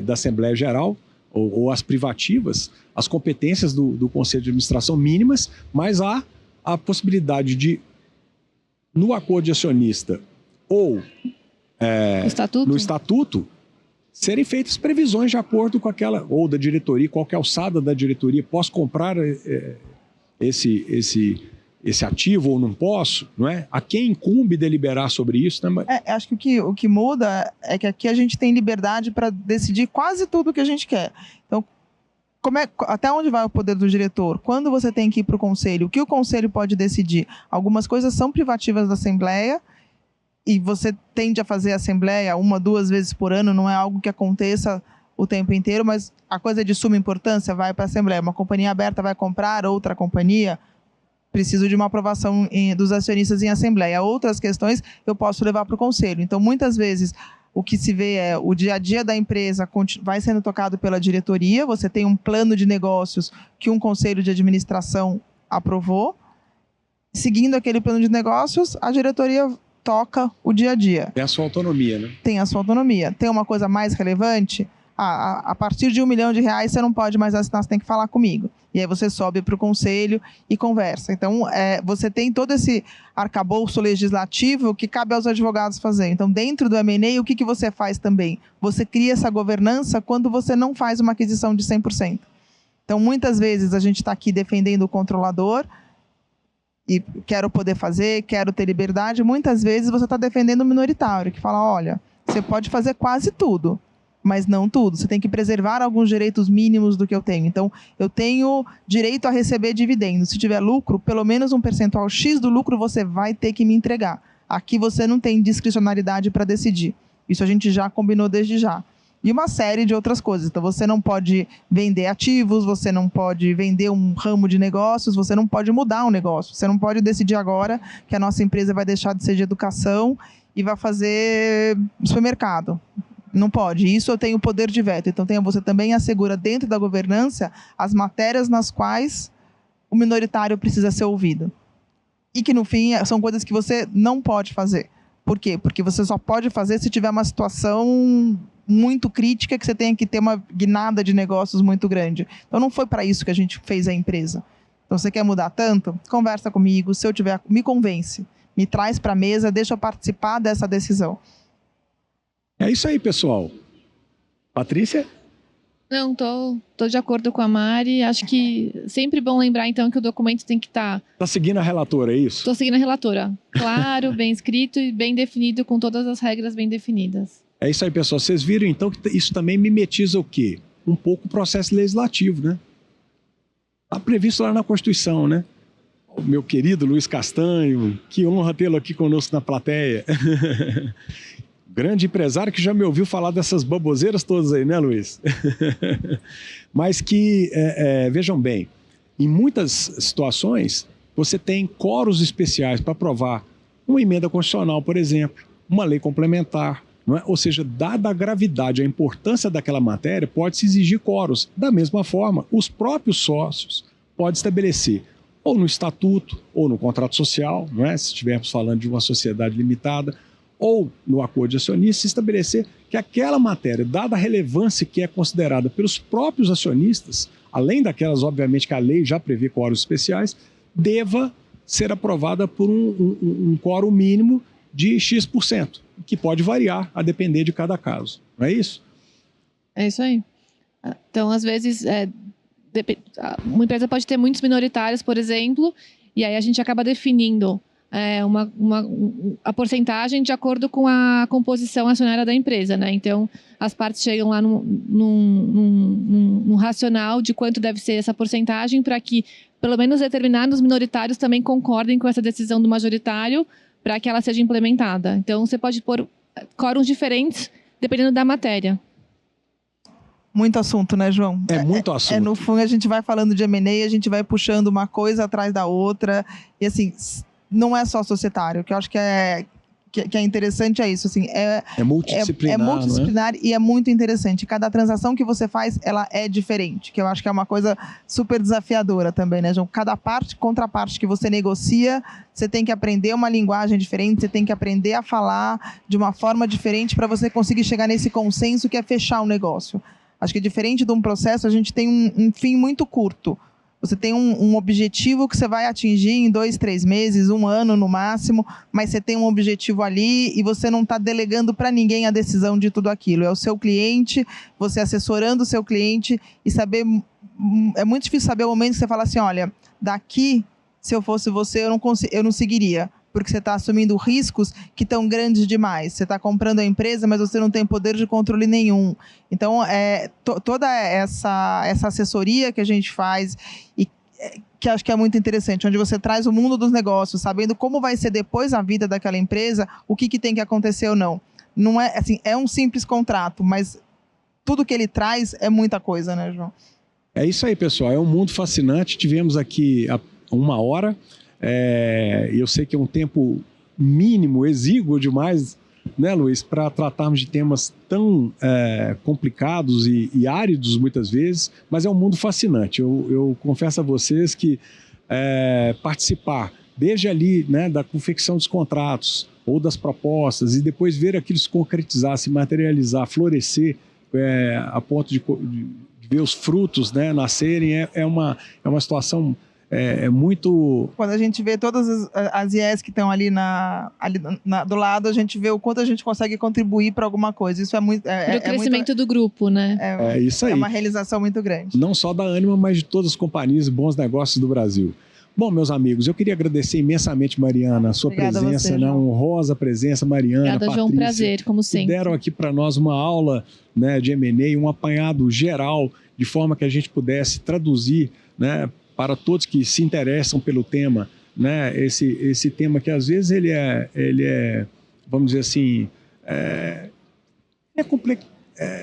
da Assembleia Geral, ou as privativas, as competências do Conselho de Administração mínimas, mas há a possibilidade de, no acordo de acionista ou no estatuto, serem feitas previsões de acordo com aquela, ou da diretoria, qual que é a alçada da diretoria, posso comprar esse ativo ou não posso, não é? A quem incumbe deliberar sobre isso, né? Acho que o que muda é que aqui a gente tem liberdade para decidir quase tudo o que a gente quer. Então, até onde vai o poder do diretor? Quando você tem que ir para o conselho? O que o conselho pode decidir? Algumas coisas são privativas da Assembleia e você tende a fazer a Assembleia 1, 2 vezes por ano, não é algo que aconteça o tempo inteiro, mas a coisa de suma importância vai para a Assembleia. Uma companhia aberta vai comprar outra companhia, preciso de uma aprovação dos acionistas em Assembleia. Outras questões eu posso levar para o conselho. Então, muitas vezes, o que se vê é o dia a dia da empresa vai sendo tocado pela diretoria, você tem um plano de negócios que um conselho de administração aprovou. Seguindo aquele plano de negócios, a diretoria toca o dia a dia. Tem a sua autonomia, né? Tem a sua autonomia. Tem uma coisa mais relevante? A partir de R$1 milhão você não pode mais assinar, você tem que falar comigo. E aí você sobe para o conselho e conversa. Então, você tem todo esse arcabouço legislativo que cabe aos advogados fazer. Então, dentro do M&A, o que você faz também? Você cria essa governança quando você não faz uma aquisição de 100%. Então, muitas vezes a gente está aqui defendendo o controlador e quero poder fazer, quero ter liberdade. Muitas vezes você está defendendo o minoritário, que fala, olha, você pode fazer quase tudo, mas não tudo. Você tem que preservar alguns direitos mínimos do que eu tenho. Então, eu tenho direito a receber dividendos. Se tiver lucro, pelo menos um percentual X do lucro você vai ter que me entregar. Aqui você não tem discricionalidade para decidir. Isso a gente já combinou desde já. E uma série de outras coisas. Então, você não pode vender ativos, você não pode vender um ramo de negócios, você não pode mudar um negócio. Você não pode decidir agora que a nossa empresa vai deixar de ser de educação e vai fazer supermercado. Não pode. Isso eu tenho poder de veto. Então, você também assegura dentro da governança as matérias nas quais o minoritário precisa ser ouvido. E que, no fim, são coisas que você não pode fazer. Por quê? Porque você só pode fazer se tiver uma situação muito crítica, que você tenha que ter uma guinada de negócios muito grande. Então, não foi para isso que a gente fez a empresa. Então, você quer mudar tanto? Conversa comigo. Se eu tiver, me convence. Me traz para a mesa, deixa eu participar dessa decisão. É isso aí, pessoal. Patrícia? Não, tô de acordo com a Mari. Acho que sempre bom lembrar, então, que o documento tem que estar... Tá seguindo a relatora, é isso? Estou seguindo a relatora. Claro, bem escrito e bem definido, com todas as regras bem definidas. É isso aí, pessoal. Vocês viram, então, que isso também mimetiza o quê? Um pouco o processo legislativo, né? Está previsto lá na Constituição, né? O meu querido Luiz Castanho, que honra tê-lo aqui conosco na plateia. Grande empresário que já me ouviu falar dessas baboseiras todas aí, né, Luiz? Mas que, vejam bem, em muitas situações, você tem quóruns especiais para aprovar uma emenda constitucional, por exemplo, uma lei complementar, não é? Ou seja, dada a gravidade, a importância daquela matéria, pode-se exigir quóruns. Da mesma forma, os próprios sócios podem estabelecer, ou no estatuto, ou no contrato social, não é? Se estivermos falando de uma sociedade limitada, ou no acordo de acionistas, estabelecer que aquela matéria, dada a relevância que é considerada pelos próprios acionistas, além daquelas, obviamente, que a lei já prevê quóruns especiais, deva ser aprovada por um quórum mínimo de X%, que pode variar a depender de cada caso. Não é isso? É isso aí. Então, às vezes, uma empresa pode ter muitos minoritários, por exemplo, e aí a gente acaba definindo a porcentagem de acordo com a composição acionária da empresa, né? Então, as partes chegam lá num racional de quanto deve ser essa porcentagem para que, pelo menos, determinados minoritários também concordem com essa decisão do majoritário para que ela seja implementada. Então, você pode pôr quóruns diferentes dependendo da matéria. Muito assunto, né, João? É muito assunto. No fundo, a gente vai falando de M&A, a gente vai puxando uma coisa atrás da outra. E, assim, não é só societário. O que eu acho que é interessante é isso. Assim, é multidisciplinar, multidisciplinar, e é muito interessante. Cada transação que você faz, ela é diferente. Que eu acho que é uma coisa super desafiadora também, né, João? Cada contraparte que você negocia, você tem que aprender uma linguagem diferente, você tem que aprender a falar de uma forma diferente para você conseguir chegar nesse consenso que é fechar o negócio. Acho que diferente de um processo, a gente tem um fim muito curto. Você tem um objetivo que você vai atingir em 2, 3 meses, 1 ano no máximo, mas você tem um objetivo ali e você não está delegando para ninguém a decisão de tudo aquilo. É o seu cliente, você assessorando o seu cliente e saber... É muito difícil saber o momento que você fala assim, olha, daqui, se eu fosse você, eu não seguiria. Porque você está assumindo riscos que estão grandes demais. Você está comprando a empresa, mas você não tem poder de controle nenhum. Então, toda essa assessoria que a gente faz, e que acho que é muito interessante, onde você traz o mundo dos negócios, sabendo como vai ser depois a vida daquela empresa, o que tem que acontecer ou não. Não é, assim, é um simples contrato, mas tudo que ele traz é muita coisa, né, João? É isso aí, pessoal. É um mundo fascinante. Tivemos aqui 1 hora. Eu sei que é um tempo mínimo, exíguo demais, né, Luiz, para tratarmos de temas tão complicados e áridos muitas vezes, mas é um mundo fascinante. Eu confesso a vocês que participar, desde ali, né, da confecção dos contratos ou das propostas, e depois ver aquilo se concretizar, se materializar, florescer, a ponto de ver os frutos, né, nascerem, é uma situação... muito... Quando a gente vê todas as IES que estão ali, do lado, a gente vê o quanto a gente consegue contribuir para alguma coisa. Isso é muito... Para o crescimento do grupo, né? É isso aí. É uma realização muito grande. Não só da Ânima, mas de todas as companhias e bons negócios do Brasil. Bom, meus amigos, eu queria agradecer imensamente, Mariana, a sua presença, né? Honrosa presença, Mariana, Obrigada, Patrícia. João, um prazer, como sempre. Deram aqui para nós uma aula, né, de M&A, um apanhado geral, de forma que a gente pudesse traduzir, né, para todos que se interessam pelo tema, né, esse tema que às vezes ele é vamos dizer assim, complexo.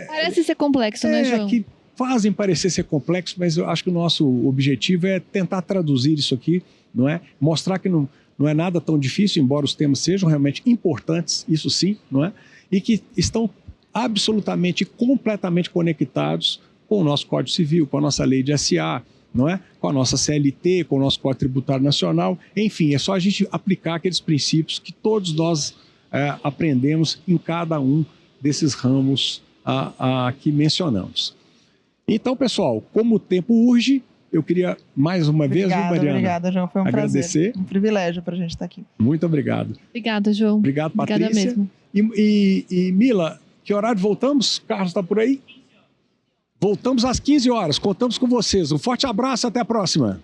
Parece ser complexo, né, João? Que fazem parecer ser complexo, mas eu acho que o nosso objetivo é tentar traduzir isso aqui, não é? Mostrar que não é nada tão difícil, embora os temas sejam realmente importantes, isso sim, não é? E que estão absolutamente, completamente conectados com o nosso Código Civil, com a nossa lei de SA, não é? Com a nossa CLT, com o nosso Código Tributário Nacional, enfim, é só a gente aplicar aqueles princípios que todos nós aprendemos em cada um desses ramos que mencionamos. Então, pessoal, como o tempo urge, eu queria mais uma vez, Mariana, obrigada, João, foi um agradecer. Prazer, um privilégio para a gente estar aqui. Muito obrigado. Obrigada, João. Obrigado, Patrícia. Obrigada mesmo. E Mila, que horário voltamos? Carlos está por aí? Voltamos às 15 horas, contamos com vocês. Um forte abraço, até a próxima.